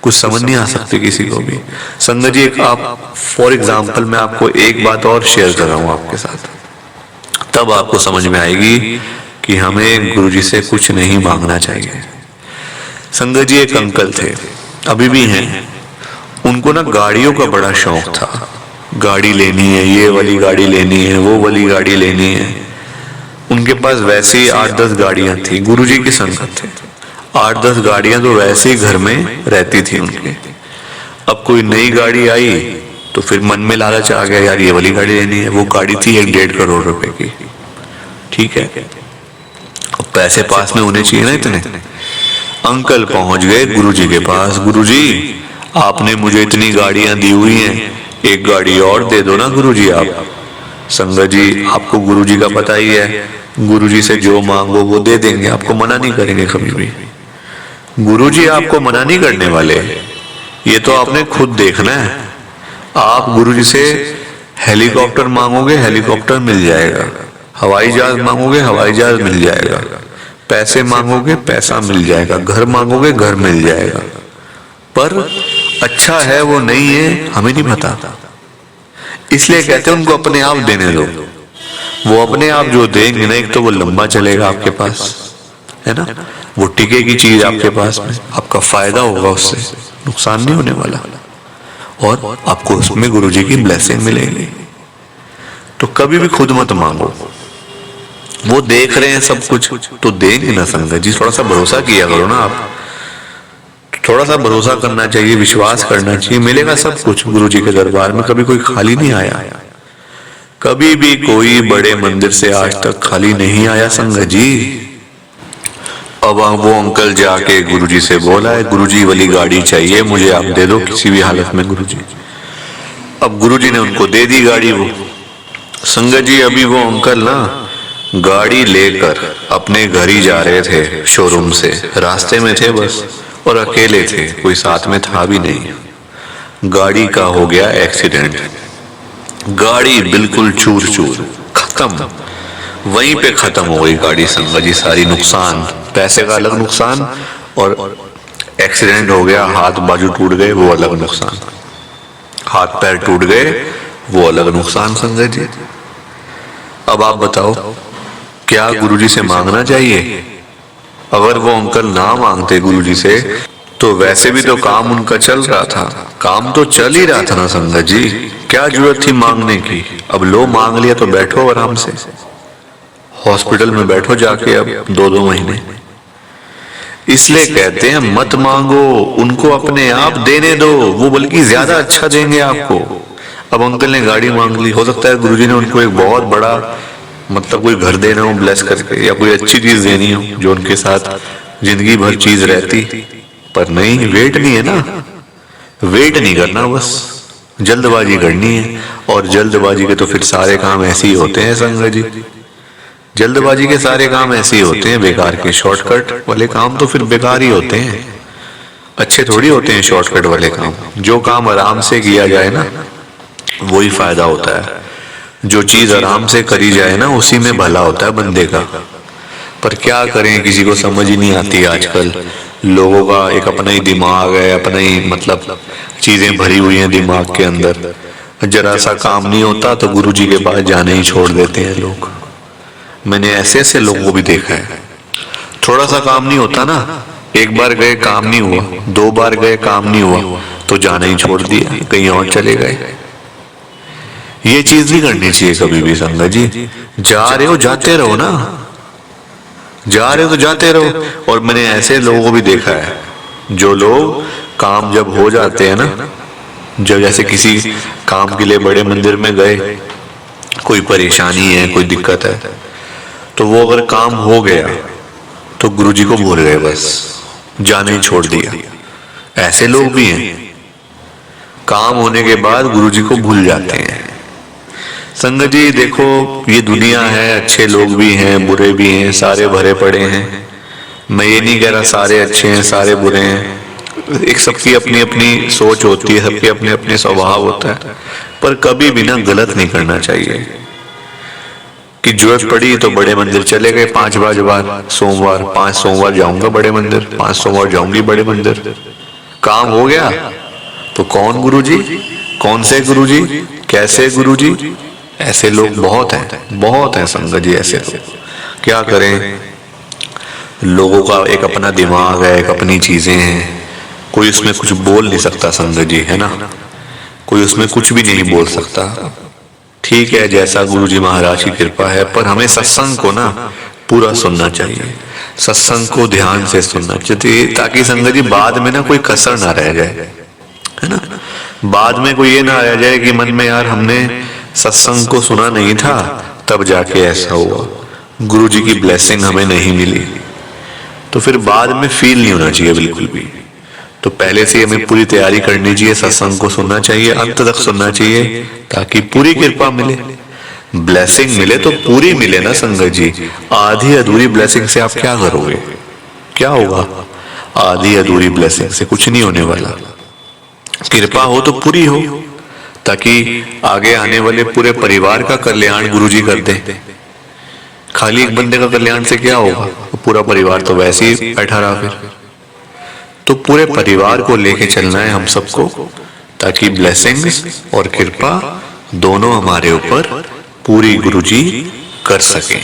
A: कुछ समझ नहीं आ सकती किसी को भी। संगत जी एक आप फॉर एग्जाम्पल मैं आपको एक बात और शेयर कर रहा हूं आपके साथ, तब आपको समझ में आएगी कि हमें गुरुजी से कुछ नहीं मांगना चाहिए। संगत जी एक अंकल थे, अभी भी हैं, उनको ना गाड़ियों का बड़ा शौक था। गाड़ी लेनी है, ये वाली गाड़ी लेनी है, वो वाली गाड़ी लेनी है। उनके पास वैसे ही 8-10 गाड़ियां थी, गुरुजी की संगत थे। 8-10 गाड़ियां तो वैसे ही घर में रहती थी उनके। अब कोई नई गाड़ी आई तो फिर मन में लालच आ गया, यार ये वाली गाड़ी लेनी है। वो गाड़ी थी 1-1.5 करोड़ रुपए की, ठीक है। अब पैसे पास में होने चाहिए ना इतने। अंकल पहुंच गए गुरुजी के पास, गुरुजी आपने मुझे इतनी गाड़ियां दी हुई हैं, एक गाड़ी और दे दो ना गुरुजी आप। संगत जी आपको गुरुजी का पता ही है, गुरुजी से जो मांगो वो दे देंगे, आपको मना नहीं करेंगे कभी भी। गुरुजी आपको मना नहीं करने वाले, ये तो आपने खुद देखना है। आप गुरुजी से हेलीकॉप्टर मांगोगे, हेलीकॉप्टर मिल जाएगा। हवाई जहाज मांगोगे, हवाई जहाज मिल जाएगा। पैसे मांगोगे, पैसा मिल जाएगा। घर मांगोगे, घर मिल जाएगा। पर अच्छा है वो नहीं है, हमें नहीं पता। इसलिए कहते हैं उनको अपने आप देने दो। वो अपने आप जो देंगे ना, एक तो वो लंबा चलेगा आपके पास, है ना, वो टिकेगी चीज आपके पास में, आपका फायदा होगा, उससे नुकसान नहीं होने वाला, और आपको उसमें गुरुजी की ब्लेसिंग मिलेगी। तो कभी भी खुद मत मांगो, वो देख रहे हैं सब कुछ तो देंगे ना संगत जी। थोड़ा सा भरोसा किया करो ना आप, थोड़ा सा भरोसा करना चाहिए, विश्वास करना चाहिए, मिलेगा सब कुछ गुरुजी के दरबार में। कभी कोई खाली नहीं आया, कभी भी कोई बड़े मंदिर से आज तक खाली नहीं आया संगत जी। अब वो अंकल जाके गुरुजी से बोला है, गुरुजी वाली गाड़ी चाहिए मुझे, आप दे दो किसी भी हालत में गुरुजी। अब गुरुजी ने उनको दे दी गाड़ी। वो संगत जी अभी वो अंकल ना गाड़ी लेकर अपने घर ही जा रहे थे शोरूम से, रास्ते में थे बस, और अकेले थे, कोई साथ में था भी नहीं। गाड़ी का हो गया एक्सीडेंट, गाड़ी बिल्कुल चूर चूर, खत्म, वहीं पे खत्म हो गई गाड़ी संगत जी सारी। नुकसान, पैसे का अलग नुकसान, और एक्सीडेंट हो गया, हाथ बाजू टूट गए वो अलग नुकसान, हाथ पैर टूट गए वो अलग नुकसान संगत जी। अब आप बताओ क्या गुरुजी से मांगना चाहिए? अगर वो अंकल ना मांगते गुरुजी से तो वैसे भी तो काम उनका चल रहा था, काम तो चल ही रहा था ना संगत जी, क्या जरूरत थी मांगने की? अब लो मांग लिया तो बैठो आराम से, हॉस्पिटल में बैठो जाके अब 2-2 महीने। इसलिए कहते हैं मत मांगो, उनको अपने आप देने दो, वो बल्कि ज्यादा अच्छा देंगे आपको। अब अंकल ने गाड़ी मांग ली, हो सकता है गुरुजी ने उनको एक बहुत बड़ा मतलब कोई घर देना हो ब्लेस करके, या कोई अच्छी चीज देनी हो जो उनके साथ जिंदगी भर चीज रहती, पर नहीं, वेट नहीं है ना, वेट नहीं करना, बस जल्दबाजी करनी है। और जल्दबाजी के तो फिर सारे काम ऐसे ही होते हैं संगत जी, जल्दबाजी के सारे काम ऐसे ही होते हैं, बेकार के शॉर्टकट वाले काम तो फिर बेकार ही होते हैं, अच्छे थोड़ी होते हैं शॉर्टकट वाले काम। जो काम आराम से किया जाए ना वही फायदा होता है, जो चीज आराम से करी जाए ना उसी में भला होता है बंदे का। पर क्या करें, किसी को समझ ही नहीं आती आजकल, लोगों का एक अपना ही दिमाग है, अपना ही मतलब चीजें भरी हुई हैं दिमाग के अंदर। जरा सा काम नहीं होता तो गुरुजी के पास जाने ही छोड़ देते हैं लोग। मैंने ऐसे ऐसे लोगों को भी देखा है, थोड़ा सा काम नहीं होता ना, एक बार गए काम नहीं हुआ, 2 बार गए काम नहीं हुआ तो जाना ही छोड़ दिया, कहीं और चले गए। ये चीज नहीं करनी चाहिए कभी भी संगत जी। जा रहे हो जाते रहो ना, जा रहे हो तो जाते रहो। और मैंने ऐसे लोगों को भी देखा है, जो लोग काम जब हो जाते हैं ना, जब जैसे किसी काम के लिए बड़े मंदिर में गए, कोई परेशानी है, कोई दिक्कत है, तो वो अगर काम हो गया तो गुरुजी को भूल गए, बस जाने ही छोड़ दिया। ऐसे लोग भी हैं, काम होने के बाद गुरुजी को भूल जाते हैं। संगत जी देखो, ये दुनिया है, अच्छे लोग भी हैं, बुरे भी हैं, सारे भरे पड़े हैं। मैं ये नहीं कह रहा सारे अच्छे हैं सारे बुरे हैं। एक सबकी अपनी अपनी सोच होती है, सबके अपने अपने स्वभाव होता है। पर कभी भी ना गलत नहीं करना चाहिए कि जरूरत पड़ी तो बड़े मंदिर चले गए 5 बार सोमवार, 5 सोमवार जाऊंगा बड़े मंदिर, 5 सोमवार जाऊंगी बड़े मंदिर। काम हो गया तो कौन गुरुजी, कौन से गुरुजी, कैसे गुरुजी? ऐसे लोग बहुत हैं संगत जी, ऐसे लोग। क्या करें, लोगों का एक अपना दिमाग है, एक अपनी चीजें हैं, कोई उसमें कुछ बोल नहीं सकता संगत जी, है ना। कोई उसमें कुछ भी नहीं बोल सकता। ठीक है, जैसा गुरुजी महाराज की कृपा है, पर हमें सत्संग को ना पूरा सुनना चाहिए, सत्संग को ध्यान से सुनना चाहिए, ताकि संगत जी बाद में ना कोई कसर ना रह जाए, है ना। बाद में कोई ये ना रह जाए कि मन में यार हमने सत्संग को सुना नहीं था तब जाके ऐसा हुआ, गुरुजी की ब्लेसिंग हमें नहीं मिली, तो फिर बाद में फील नहीं होना चाहिए बिल्कुल भी। तो पहले से हमें पूरी तैयारी करनी चाहिए, सत्संग को सुनना चाहिए, अंत तक सुनना चाहिए, ताकि पूरी कृपा मिले, ब्लेसिंग मिले तो पूरी मिले ना संगत जी। आधी अधूरी ब्लेसिंग से आप क्या करोगे, क्या होगा? आधी अधूरी ब्लेसिंग से कुछ नहीं होने वाला। कृपा हो तो पूरी हो, ताकि आगे आने वाले पूरे परिवार का कल्याण गुरुजी कर दें। खाली एक बंदे का कल्याण से क्या होगा, पूरा परिवार तो वैसे ही बैठा रहा फिर। तो पूरे परिवार को लेके चलना है हम सबको, ताकि ब्लेसिंग्स और कृपा दोनों हमारे ऊपर पूरी गुरुजी कर सकें।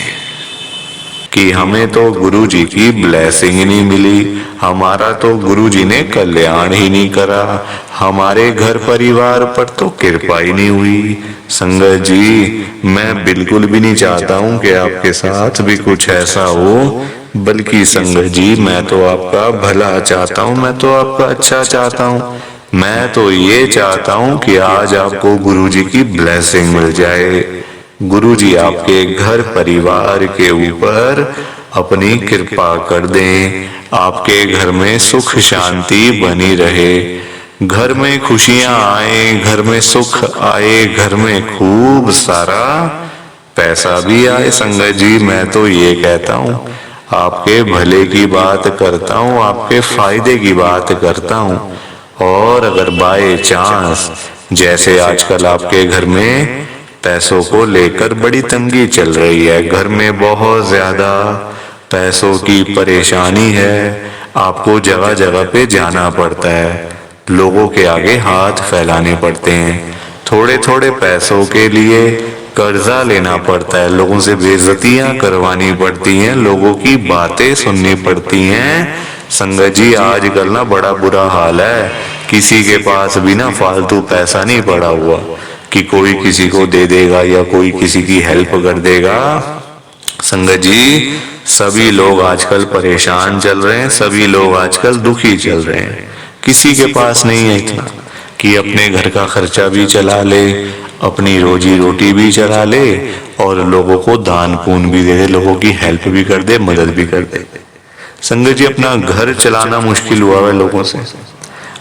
A: कि हमें तो गुरुजी की ब्लेसिंग ही नहीं मिली, हमारा तो गुरुजी ने कल्याण ही नहीं करा, हमारे घर परिवार पर तो कृपा ही नहीं हुई। संगत जी, मैं बिल्कुल भी नहीं चाहता हूँ कि आपके साथ भी कुछ ऐसा हो, बल्कि संगत जी मैं तो आपका भला चाहता हूँ, मैं तो आपका अच्छा चाहता हूँ। मैं तो ये चाहता हूँ कि आज आपको गुरुजी की ब्लेसिंग मिल जाए, गुरुजी आपके घर परिवार के ऊपर अपनी कृपा कर दें, आपके घर में सुख शांति बनी रहे, घर में खुशियां आए, घर में सुख आए, घर में खूब सारा पैसा भी आए। संगत जी मैं तो ये कहता हूँ, आपके भले की बात करता हूँ, आपके फायदे की बात करता हूँ। और अगर बाय चांस जैसे आजकल आपके घर में पैसों को लेकर बड़ी तंगी चल रही है, घर में बहुत ज्यादा पैसों की परेशानी है, आपको जगह जगह पे जाना पड़ता है, लोगों के आगे हाथ फैलाने पड़ते हैं, थोड़े थोड़े पैसों के लिए कर्जा लेना पड़ता है, लोगों से बेइज्जतियां करवानी पड़ती हैं, लोगों की बातें सुननी पड़ती हैं। संगत जी आजकल ना बड़ा बुरा हाल है, किसी के पास भी ना फालतू पैसा नहीं पड़ा हुआ कि कोई किसी को दे देगा या कोई किसी की हेल्प कर देगा। संगत जी सभी लोग आजकल परेशान चल रहे हैं, सभी लोग आजकल दुखी चल रहे हैं, किसी के पास नहीं है इतना कि अपने घर का खर्चा भी चला ले, अपनी रोजी रोटी भी चला ले और लोगों को दान पुण्य भी दे दे, लोगों की हेल्प भी कर दे, मदद भी कर दे। संगत जी अपना घर चलाना मुश्किल हुआ है लोगों से,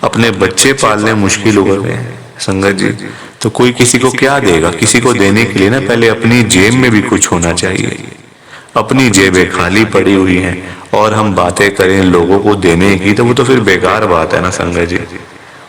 A: अपने बच्चे पालने मुश्किल हो गए हैं संगत जी, तो कोई किसी को क्या देगा? किसी को देने के लिए ना पहले अपनी जेब में भी कुछ होना चाहिए। अपनी जेबें खाली पड़ी हुई हैं और हम बातें करें लोगों को देने की, तो वो तो फिर बेकार बात है ना संगत जी,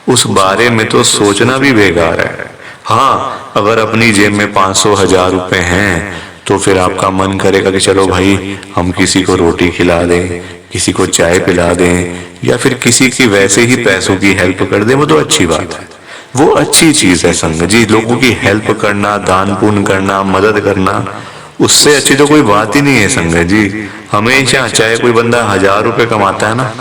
A: उस बारे में तो सोचना भी बेकार है। हाँ, अगर अपनी जेब में 500-1000 रुपए हैं तो फिर आपका मन करेगा कि चलो भाई हम किसी को रोटी खिला दें, किसी को चाय पिला दें, या फिर किसी की वैसे ही पैसों की हेल्प कर दें, वो तो अच्छी बात है, वो अच्छी चीज है संगत जी। लोगों की हेल्प करना, दान पुण्य करना, मदद करना, उससे अच्छी तो कोई बात ही नहीं है संगत जी। हमेशा चाहे कोई बंदा 1000 रुपए कमाता है ना,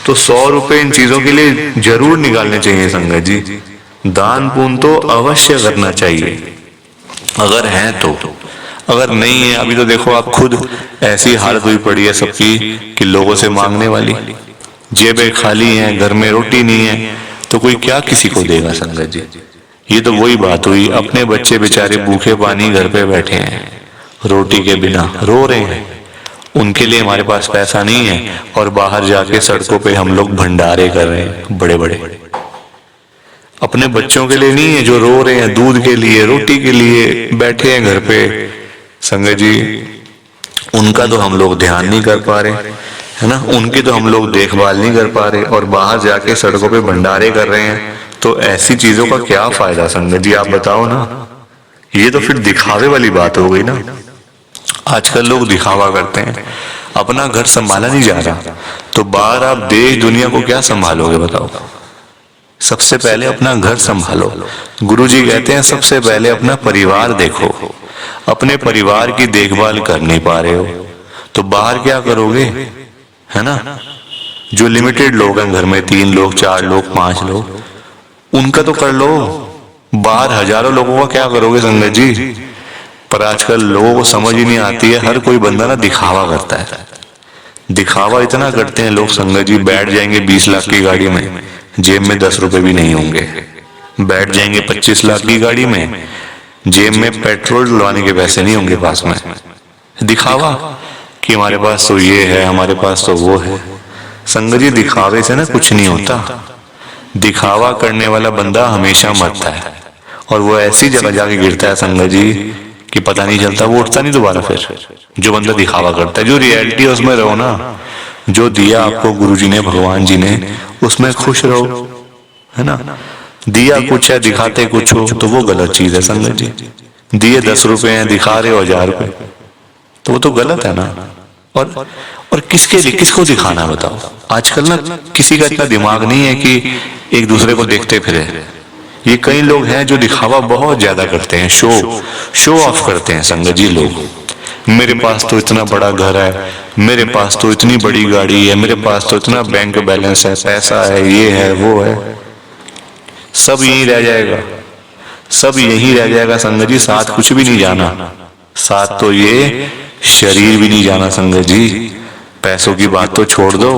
A: तो 100 रुपए इन चीजों के लिए जरूर निकालने चाहिए संगत जी। दान पुण्य तो अवश्य करना चाहिए अगर है तो, अगर नहीं है अभी तो देखो आप खुद ऐसी हालत हुई पड़ी है सबकी कि लोगों से मांगने वाली, जेबें खाली हैं, घर में रोटी नहीं है, तो कोई क्या किसी को देगा संगत जी। ये तो वही बात हुई, अपने बच्चे बेचारे भूखे पानी घर पे बैठे हैं, रोटी के बिना रो रहे हैं, उनके लिए हमारे पास पैसा नहीं है और बाहर जाके सड़कों पे हम लोग भंडारे कर रहे हैं बड़े बड़े। अपने बच्चों के लिए नहीं है जो रो रहे हैं, दूध के लिए, रोटी के लिए बैठे हैं घर पे। संगत जी, उनका तो हम लोग ध्यान नहीं कर पा रहे, है ना, उनकी तो हम लोग देखभाल नहीं कर पा रहे, और बाहर जाके सड़कों पे भंडारे कर रहे हैं। तो ऐसी चीजों का क्या फायदा संगत जी, आप बताओ ना। ये तो फिर दिखावे वाली बात हो गई ना। आजकल लोग दिखावा करते हैं, अपना घर संभाला नहीं जा रहा, तो बाहर आप देश दुनिया को क्या संभालोगे बताओ। सबसे पहले अपना घर संभालो। गुरुजी कहते हैं सबसे पहले अपना परिवार देखो। अपने परिवार की देखभाल कर नहीं पा रहे हो तो बाहर क्या करोगे, है ना। जो लिमिटेड लोग हैं घर में, 3 लोग, 4 लोग, 5 लोग, उनका तो कर लो। बाहर हजारों लोगों का क्या करोगे संगत जी। पर आजकल लोगों को समझ ही नहीं आती है, हर कोई बंदा ना दिखावा करता है। दिखावा इतना करते हैं लोग संगत जी, बैठ जाएंगे 20 लाख की गाड़ी में, जेब में 10 रुपए भी नहीं होंगे। बैठ जाएंगे 25 लाख की गाड़ी में, जेब में पेट्रोल डलवाने के पैसे नहीं होंगे पास में। दिखावा कि हमारे पास तो ये है, हमारे पास तो वो है। संगत जी, दिखावे से ना कुछ नहीं होता। दिखावा करने वाला बंदा हमेशा मरता है, और वो ऐसी जगह जाके गिरता है संगत जी कि पता नहीं चलता, वो उठता नहीं दोबारा फिर। जो बंदा दिखावा करता है, जो रियलिटी है उसमें रहो ना। जो दिया आपको गुरुजी ने, भगवान जी ने, उसमें खुश रहो, है ना। दिया कुछ है, दिखाते कुछ हो, तो वो गलत चीज है संगत जी। दिए 10 रुपए हैं, दिखा रहे हो 1000 रुपए, तो वो तो गलत है ना। और किसके लिए, किसको दिखाना बताओ। आजकल ना किसी का इतना दिमाग नहीं है कि एक दूसरे को देखते फिरे। ये कई लोग हैं जो दिखावा बहुत ज्यादा करते हैं, शो ऑफ करते हैं संगत जी लोग। मेरे पास तो इतना बड़ा घर है, मेरे पास तो इतनी बड़ी गाड़ी है, मेरे पास तो इतना बैंक बैलेंस है, पैसा है, ये है वो है। सब यहीं रह जाएगा, सब यहीं रह जाएगा संगत जी। साथ कुछ भी नहीं जाना, साथ तो ये शरीर भी नहीं जाना संगत जी। पैसों की बात तो छोड़ दो,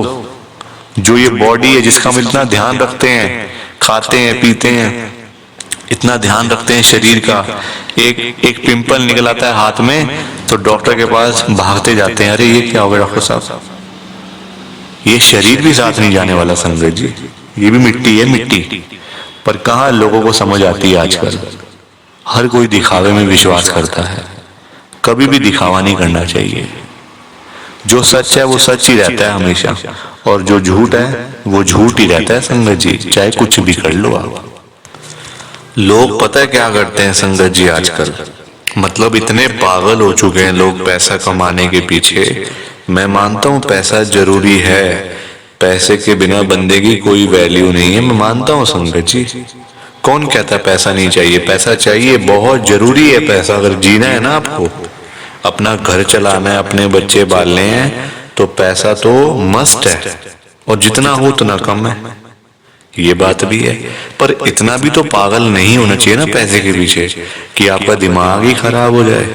A: जो ये बॉडी है जिसका हम इतना ध्यान रखते हैं, खाते हैं पीते हैं, इतना ध्यान रखते हैं शरीर का, एक पिंपल निकल आता है हाथ में तो डॉक्टर के पास भागते जाते हैं, अरे ये क्या हो गया डॉक्टर साहब। ये शरीर भी साथ नहीं जाने वाला संगत जी, ये भी मिट्टी है, मिट्टी। पर कहाँ लोगों को समझ आती है आजकल। हर कोई दिखावे में विश्वास करता है, कभी भी दिखावा नहीं करना चाहिए। जो सच है वो सच ही रहता है हमेशा, और जो झूठ है वो झूठ ही रहता है संगत जी, चाहे कुछ भी कर लो आप। लोग पता है क्या करते हैं संगत जी आजकल, मतलब इतने पागल हो चुके हैं लोग पैसा कमाने के पीछे। मैं मानता हूँ पैसा जरूरी है, पैसे के बिना बंदे की कोई वैल्यू नहीं है, मैं मानता हूँ संगत जी। कौन कहता है पैसा नहीं चाहिए, पैसा चाहिए, बहुत जरूरी है पैसा। अगर जीना है ना आपको, अपना घर चलाना है, अपने बच्चे पालने हैं, तो पैसा तो मस्ट है, और जितना हो उतना कम है, ये बात भी है। पर इतना भी तो पागल नहीं होना चाहिए ना पैसे के पीछे कि आपका दिमाग ही खराब हो जाए,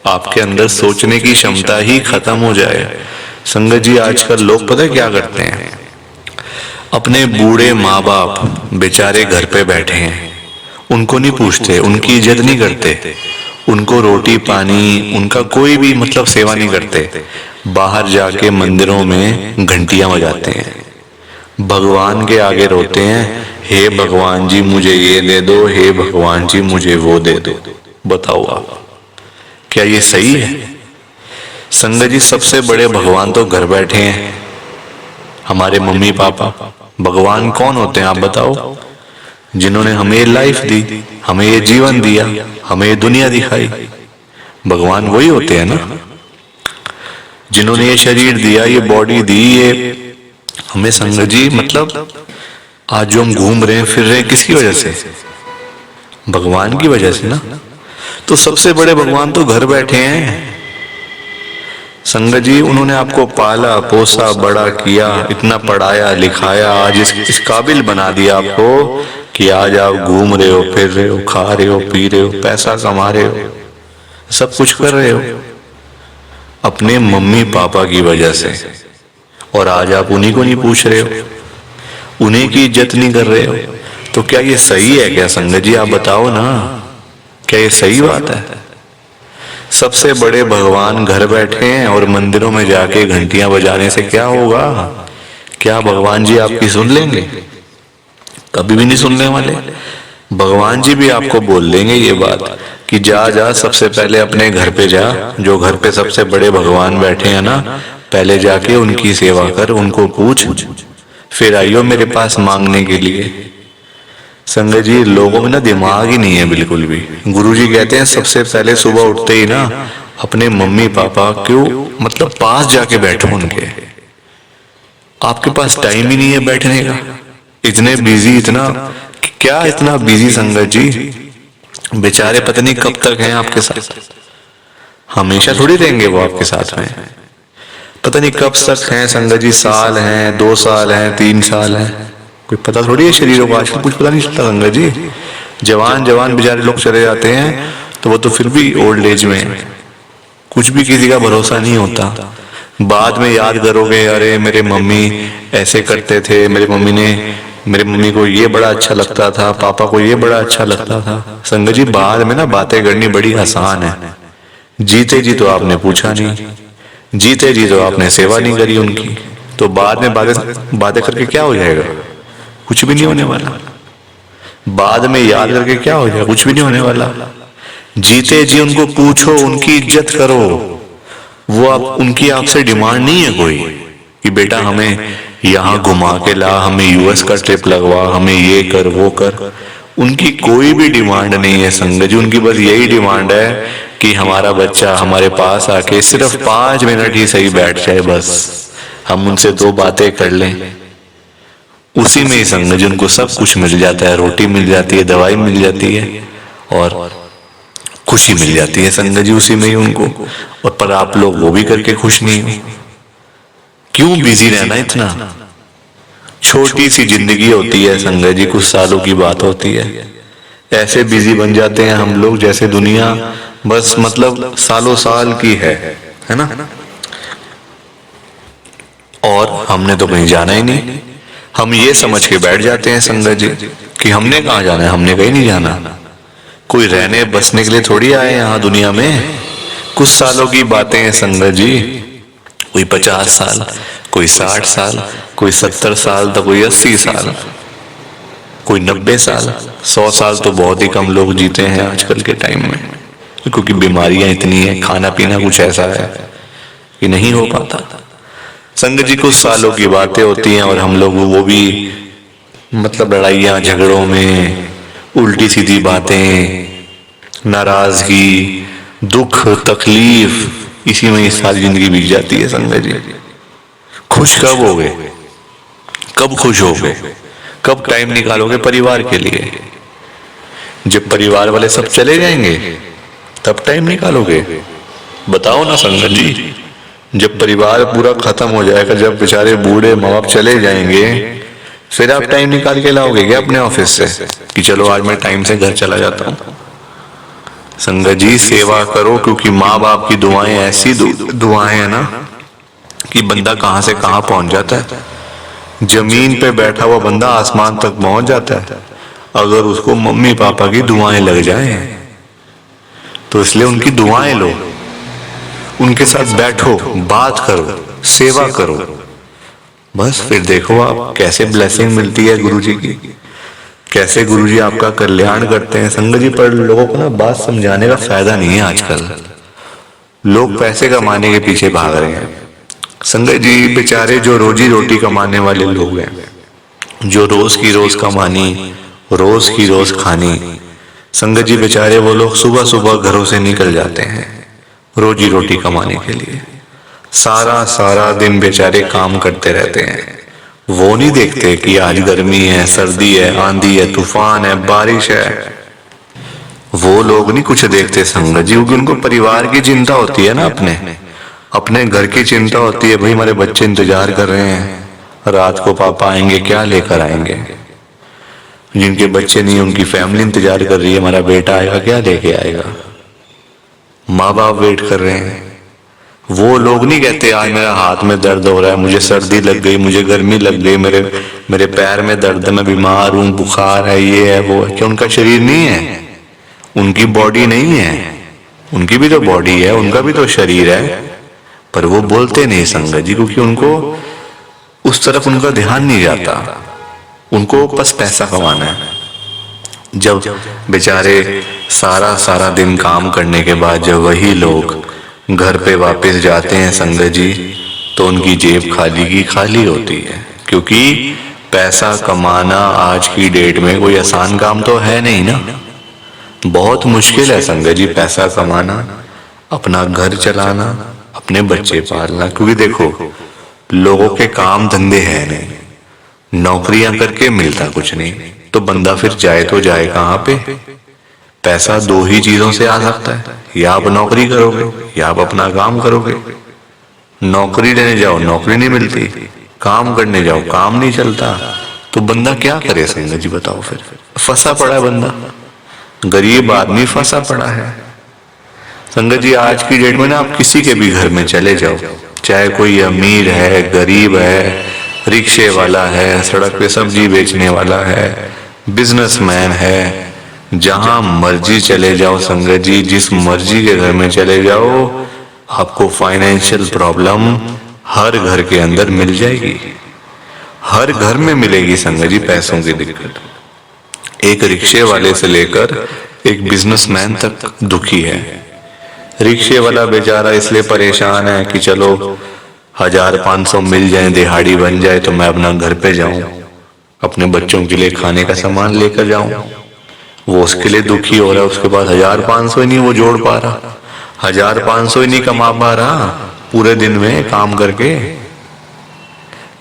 A: आपके अंदर सोचने की क्षमता ही खत्म हो जाए। संगत जी, आजकल लोग पता है क्या करते हैं, अपने बूढ़े माँ बाप बेचारे घर पे बैठे हैं, उनको नहीं पूछते, उनकी इज्जत नहीं करते, उनको रोटी पानी, उनका कोई भी मतलब सेवा नहीं करते। बाहर जाके मंदिरों में घंटियां बजाते हैं, भगवान के आगे रोते हैं, हे भगवान जी मुझे ये दे दो, हे भगवान जी मुझे वो दे दो। बताओ आप, क्या ये सही है? संगत जी, सबसे बड़े भगवान तो घर बैठे हैं, हमारे मम्मी पापा। भगवान कौन होते हैं आप बताओ? जिन्होंने हमें लाइफ दी, हमें ये जीवन दिया, हमें ये दुनिया दिखाई, भगवान वही होते हैं ना। जिन्होंने ये शरीर दिया, ये बॉडी दी, ये हमें संगत जी, मतलब आज जो हम घूम रहे हैं फिर रहे हैं, किसकी वजह से? भगवान की वजह से ना। तो सबसे बड़े भगवान तो घर बैठे हैं संगत जी। उन्होंने आपको पाला पोसा बड़ा किया, इतना पढ़ाया लिखाया, आज इस काबिल बना दिया आपको कि आज आप घूम रहे हो, फिर रहे हो, खा रहे हो, पी रहे हो, पैसा कमा रहे हो, सब कुछ कर रहे हो अपने मम्मी पापा की वजह से। और आज आप उन्हीं को नहीं पूछ रहे हो, उन्हीं की इज्जत नहीं कर रहे हो। तो क्या ये सही है क्या संगत जी? आप बताओ ना, क्या ये सही बात है? सबसे बड़े भगवान घर बैठे हैं और मंदिरों में जाके घंटियां बजाने से क्या होगा? क्या भगवान जी आपकी सुन लेंगे? कभी भी नहीं सुनने वाले। भगवान जी भी आपको बोल देंगे ये बात कि जा जा सबसे पहले अपने घर पे जा, जो घर पे सबसे बड़े भगवान बैठे हैं ना, पहले जाके उनकी सेवा कर, उनको पूछ, फिर आइयो मेरे पास मांगने के लिए। संगत जी, लोगों में ना दिमाग ही नहीं है बिल्कुल भी। गुरुजी कहते हैं सबसे पहले सुबह उठते ही ना अपने मम्मी पापा क्यों मतलब पास जाके बैठो उनके। आपके पास टाइम ही नहीं है बैठने का, इतने बिजी, इतना क्या इतना बिजी संगत जी, बेचारे पता नहीं कब तक हैं आपके साथ, हमेशा थोड़ी रहेंगे वो आपके साथ में, पता नहीं कब तक हैं संगत जी, साल हैं, 2 साल हैं, 3 साल हैं, कोई पता थोड़ी है शरीरों का, आजकल कुछ पता नहीं चलता संगत जी। जवान जवान बेचारे लोग चले जाते हैं तो वो तो फिर भी ओल्ड एज में, कुछ भी किसी का भरोसा नहीं होता। बाद में याद करोगे अरे मेरे मम्मी ऐसे करते थे, मेरे मम्मी को ये बड़ा अच्छा लगता था, पापा को ये बड़ा अच्छा लगता था। संगत जी, बाद में ना बातें करनी बड़ी आसान है, जीते जी तो आपने पूछा नहीं, जीते जी तो आपने सेवा नहीं करी उनकी, तो बाद में बातें करके क्या हो जाएगा, कुछ भी नहीं होने वाला। बाद में याद करके क्या हो जाएगा, कुछ भी नहीं होने वाला। जीते जी उनको पूछो, उनकी इज्जत करो, वो आप उनकी आपसे डिमांड नहीं है कोई कि बेटा हमें यहाँ घुमा के ला, हमें यूएस का ट्रिप लगवा, हमें ये कर वो कर, उनकी कोई भी डिमांड नहीं है संगत जी। उनकी बस यही डिमांड है कि हमारा बच्चा हमारे पास आके सिर्फ 5 मिनट ही सही बैठ जाए, बस हम उनसे 2 बातें कर लें, उसी में ही संगत जी उनको सब कुछ मिल जाता है, रोटी मिल जाती है, दवाई मिल जाती है और खुशी मिल जाती है संगत जी उसी में ही उनको। और पर आप लोग वो भी करके खुश नहीं हो, क्यों बिजी रहना इतना। छोटी सी जिंदगी होती है संगत जी, कुछ सालों की बात होती है, ऐसे बिजी बन जाते हैं हम लोग जैसे दुनिया बस मतलब सालों साल की है ना। और हमने तो कहीं जाना ही नहीं, हम ये समझ के बैठ जाते हैं संगत जी कि हमने कहाँ जाना है, हमने कहीं नहीं जाना। कोई रहने बसने के लिए थोड़ी आए यहाँ दुनिया में, कुछ सालों की बातें हैं संगत जी, कोई 50 साल, कोई 60 साल, कोई 70 साल, तो कोई 80 साल, कोई 90 साल, 100 साल तो बहुत ही कम लोग जीते हैं आजकल के टाइम में, क्योंकि बीमारियां इतनी है, खाना पीना कुछ ऐसा है कि नहीं हो पाता। संगत जी, कुछ सालों की बातें होती हैं और हम लोग वो भी मतलब लड़ाइयां झगड़ों में, उल्टी सीधी बातें, नाराजगी, दुख तकलीफ, इसी में सारी जिंदगी बीत जाती है संगत जी। खुश कब होगे, कब खुश होगे, कब टाइम निकालोगे परिवार के लिए। जब परिवार वाले सब चले जाएंगे तब टाइम निकालोगे, बताओ ना संगत जी। जब परिवार पूरा खत्म हो जाएगा, जब बेचारे बूढ़े माँ बाप चले जाएंगे, फिर आप टाइम निकाल के लाओगे क्या अपने ऑफिस से कि चलो आज मैं टाइम से घर चला जाता हूँ। संगत जी, सेवा करो, क्योंकि माँ बाप की दुआएं ऐसी दुआएं है ना कि बंदा कहां से कहां पहुंच जाता है। जमीन पे बैठा हुआ बंदा आसमान तक पहुंच जाता है अगर उसको मम्मी पापा की दुआएं लग जाएं। तो इसलिए उनकी दुआएं लो, उनके साथ बैठो, बात करो, सेवा करो, बस फिर देखो आप कैसे ब्लेसिंग मिलती है गुरुजी की, कैसे गुरुजी आपका कल्याण करते हैं संगत जी। पर लोगों को ना बात समझाने का फायदा नहीं है आजकल, लोग पैसे कमाने के पीछे भाग रहे हैं संगत जी। बेचारे जो रोजी रोटी कमाने वाले लोग हैं, जो रोज की रोज कमानी, रोज की रोज खानी, संगत जी बेचारे वो लोग सुबह सुबह घरों से निकल जाते हैं रोजी रोटी कमाने के लिए, सारा दिन बेचारे काम करते रहते हैं। वो नहीं देखते कि आज गर्मी है, सर्दी है, आंधी है, तूफान है, बारिश है, वो लोग नहीं कुछ देखते संगत जी, क्योंकि उनको परिवार की चिंता होती है ना, अपने घर की चिंता होती है। भाई हमारे बच्चे इंतजार कर रहे हैं रात को पापा आएंगे, क्या लेकर आएंगे। जिनके बच्चे नहीं, उनकी फैमिली इंतजार कर रही है, हमारा बेटा आएगा क्या लेके आएगा। माँ बाप वेट कर रहे हैं। वो लोग नहीं कहते आज मेरा हाथ में दर्द हो रहा है, मुझे सर्दी लग गई, मुझे गर्मी लग गई, मेरे पैर में दर्द है, मैं बीमार हूँ, बुखार है, ये है वो है। क्या उनका शरीर नहीं है, उनकी बॉडी नहीं है, उनकी भी तो बॉडी है, उनका भी तो शरीर है, पर वो बोलते नहीं संगत जी, क्योंकि उनको उस तरफ उनका ध्यान नहीं जाता। उनको बस पैसा कमाना है। जब बेचारे सारा दिन काम करने के बाद जब वही लोग घर पे वापस जाते हैं संगत जी, तो उनकी जेब खाली की खाली होती है। क्योंकि पैसा कमाना आज की डेट में कोई आसान काम तो है नहीं ना, बहुत मुश्किल है संगत जी पैसा कमाना, अपना घर चलाना, अपने बच्चे पालना। क्योंकि देखो लोगों के काम धंधे हैं नहीं, नौकरियां करके मिलता कुछ नहीं, तो बंदा फिर जाए तो जाए कहाँ पे। पैसा दो ही चीजों से आ सकता है, या आप नौकरी करोगे या आप अपना काम करोगे। नौकरी लेने जाओ नौकरी नहीं मिलती, काम करने जाओ काम नहीं चलता, तो बंदा क्या करे संगत जी बताओ। फिर फंसा पड़ा है बंदा, गरीब आदमी फंसा पड़ा है। संगत जी आज की डेट में ना आप किसी के भी घर में चले जाओ, चाहे कोई अमीर है गरीब है, रिक्शे वाला है, सड़क पे सब्जी बेचने वाला है, बिजनेसमैन है, जहां मर्जी चले जाओ संगत जी, जिस मर्जी के घर में चले जाओ, आपको फाइनेंशियल प्रॉब्लम हर घर के अंदर मिल जाएगी, हर घर में मिलेगी संगत जी पैसों की दिक्कत। एक रिक्शे वाले से लेकर एक बिजनेसमैन तक दुखी है। रिक्शे वाला बेचारा इसलिए परेशान है कि चलो 1500 मिल जाए, दिहाड़ी बन जाए तो मैं अपना घर पे जाऊं, अपने बच्चों के लिए खाने का सामान लेकर जाऊं। वो उसके लिए दुखी हो रहा है, उसके पास 1500 ही नहीं वो जोड़ पा रहा, 1500 ही नहीं कमा पा रहा पूरे दिन में काम करके।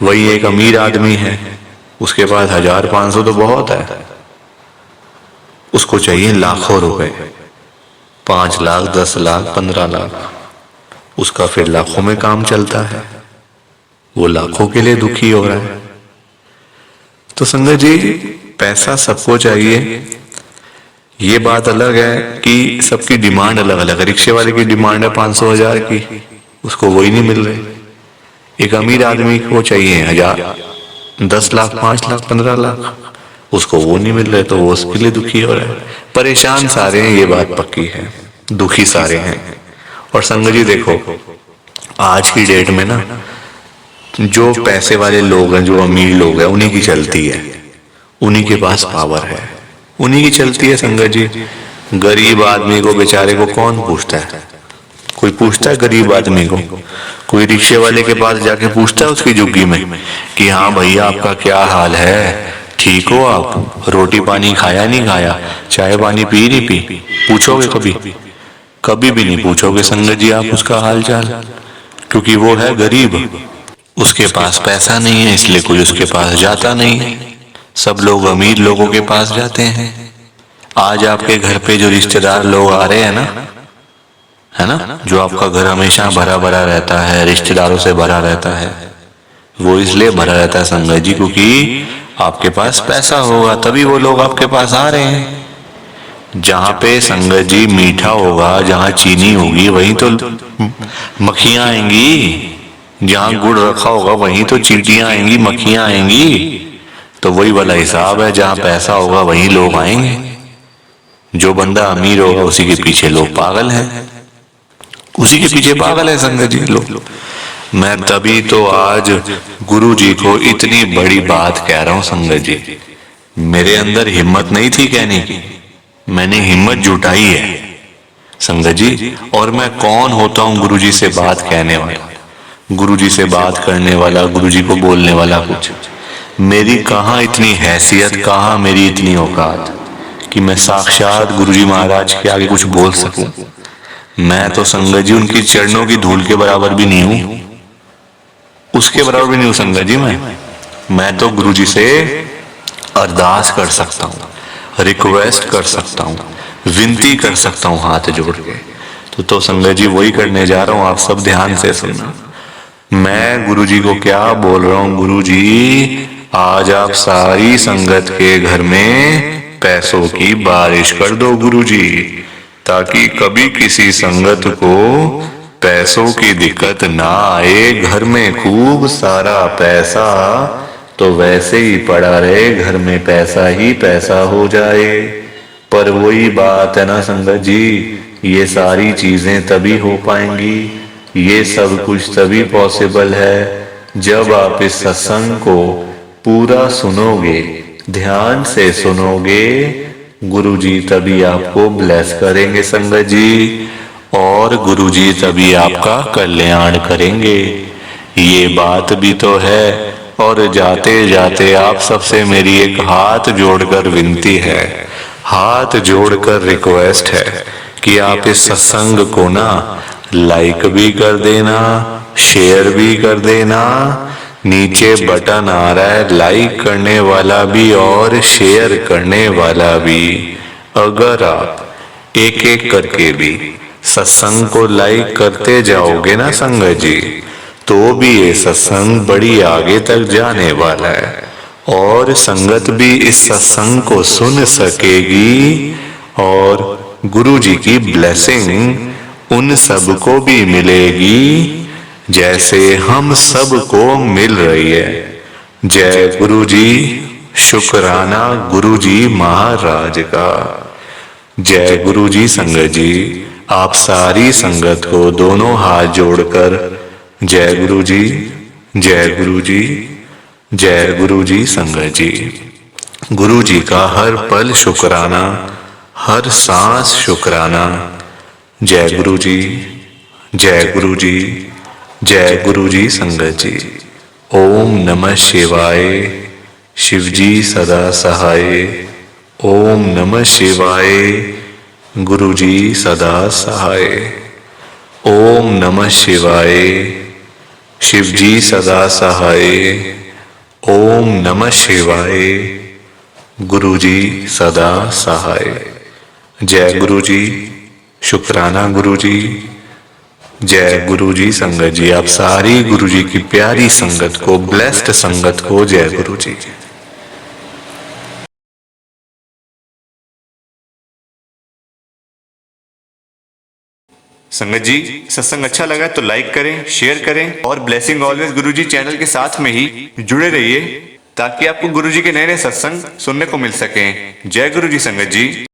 A: वही एक अमीर आदमी है, उसके पास 1500 तो बहुत है, उसको चाहिए लाखों रुपए, 5 लाख 10 लाख 15 लाख, उसका फिर लाखों में काम चलता है, वो लाखों के लिए दुखी हो रहा है। तो संगत जी पैसा सबको चाहिए, ये बात अलग है कि सबकी डिमांड अलग अलग है। रिक्शे वाले की डिमांड है 500 1000 की, उसको वही नहीं मिल रही। एक अमीर आदमी को चाहिए 1000 10 लाख 5 लाख 15 लाख, उसको वो नहीं मिल रहे, तो वो उसके लिए दुखी हो रहा है। परेशान सारे हैं, ये बात पक्की है, दुखी सारे हैं। और संगत जी देखो आज की डेट में ना जो पैसे वाले लोग हैं, जो अमीर लोग हैं, उन्हीं की चलती है, उन्हीं के पास पावर है, उन्हीं की चलती है संगत जी। गरीब आदमी को बेचारे को कौन पूछता है? कोई पूछता है गरीब आदमी को? कोई रिक्शे वाले के पास जाके पूछता है उसकी झुग्गी में कि हाँ भैया आपका क्या हाल है, ठीक हो आप, रोटी पानी खाया नहीं खाया, चाय पानी पी नहीं पी? पूछोगे कभी? कभी भी नहीं पूछोगे संगत जी आप उसका हाल चाल, क्योंकि वो है गरीब, उसके पास पैसा नहीं है, इसलिए कोई उसके पास जाता नहीं है। सब लोग अमीर लोगों के पास जाते हैं। आज आपके घर पे जो रिश्तेदार लोग आ रहे हैं ना, है ना, जो आपका घर हमेशा भरा भरा रहता है, रिश्तेदारों से भरा रहता है, वो इसलिए भरा रहता है संगत जी क्योंकि आपके पास पैसा होगा, तभी वो लोग आपके पास आ रहे हैं। जहां पे संगत जी मीठा होगा, जहां चीनी होगी, वहीं तो मक्खियां आएंगी, जहां गुड़ रखा होगा वहीं तो चींटियां आएंगी, मक्खियां आएंगी। तो वही वाला हिसाब है, जहां पैसा होगा वहीं लोग आएंगे। जो बंदा अमीर होगा उसी के पीछे लोग पागल हैं, उसी के पीछे पागल है संगत जी लोग। मैं तभी तो आज गुरु जी को इतनी बड़ी बात कह रहा हूं संगत जी। मेरे अंदर हिम्मत नहीं थी कहने की, मैंने हिम्मत जुटाई है संगत जी। और मैं कौन होता हूं गुरु जी से बात कहने वाला, गुरु जी से बात करने वाला, गुरु जी को बोलने वाला? कुछ मेरी कहाँ इतनी हैसियत, कहाँ मेरी इतनी औकात कि मैं साक्षात गुरु जी महाराज के आगे कुछ बोल सकूं। मैं तो संगत जी उनकी चरणों की धूल के बराबर भी नहीं हूं, उसके बराबर भी नहीं हूं संगत जी। मैं तो गुरु जी से अरदास कर सकता हूं, रिक्वेस्ट कर सकता हूं, विनती कर सकता हूं हाथ जोड़ के। तो संगत जी वही करने जा रहा हूं, आप सब ध्यान से सुनना। मैं गुरु जी को क्या बोल रहा हूं? गुरु जी आज आप सारी संगत के घर में पैसों की बारिश कर दो गुरु जी, ताकि कभी किसी संगत को पैसों की दिक्कत ना आए। घर में खूब सारा पैसा तो वैसे ही पड़ा रहे, घर में पैसा ही पैसा हो जाए। पर वही बात है ना संगत जी, ये सारी चीजें तभी हो पाएंगी, ये सब कुछ तभी पॉसिबल है जब आप इस सत्संग को पूरा सुनोगे, ध्यान से सुनोगे, गुरुजी तभी आपको ब्लेस करेंगे संगत जी, और गुरुजी तभी आपका कल्याण करेंगे। ये बात भी तो है। और जाते जाते आप सबसे मेरी एक हाथ जोड़कर विनती है, हाथ जोड़कर रिक्वेस्ट है कि आप इस सत्संग को ना लाइक भी कर देना, शेयर भी कर देना। नीचे बटन आ रहा है लाइक करने वाला भी और शेयर करने वाला भी। अगर आप एक एक करके भी सत्संग को लाइक करते जाओगे ना संगत जी, तो भी ये सत्संग बड़ी आगे तक जाने वाला है, और संगत भी इस सत्संग को सुन सकेगी, और गुरु जी की ब्लेसिंग उन सबको भी मिलेगी जैसे हम सबको मिल रही है। जय गुरु जी, शुक्राना गुरु जी महाराज का। जय गुरु जी संगत जी, आप सारी संगत को दोनों हाथ जोड़कर जय गुरु जी, जय गुरु जी, जय गुरु जी संगत जी। गुरु जी का हर पल शुक्राना, हर सांस शुक्राना। जय गुरु जी, जय गुरु जी, जय गुरु जी संगत जी। ओम नमः शिवाय। शिव जी सदा सहाय। ओम नमः शिवाय। गुरु जी सदा सहाय। ओम नमः शिवाय। शिव जी सदा सहाय। ओम नमः शिवाय। गुरु जी सदा सहाय। जय गुरु जी, शुक्राना गुरु जी। जय गुरु जी संगत जी, आप सारी गुरु जी की प्यारी संगत को, ब्लेस्ड संगत को जय गुरु जी। संगत जी, सत्संग अच्छा लगा तो लाइक करें, शेयर करें, और ब्लेसिंग ऑलवेज गुरुजी चैनल के साथ में ही जुड़े रहिए, ताकि आपको गुरुजी के नए नए सत्संग सुनने को मिल सकें। जय गुरु जी संगत जी।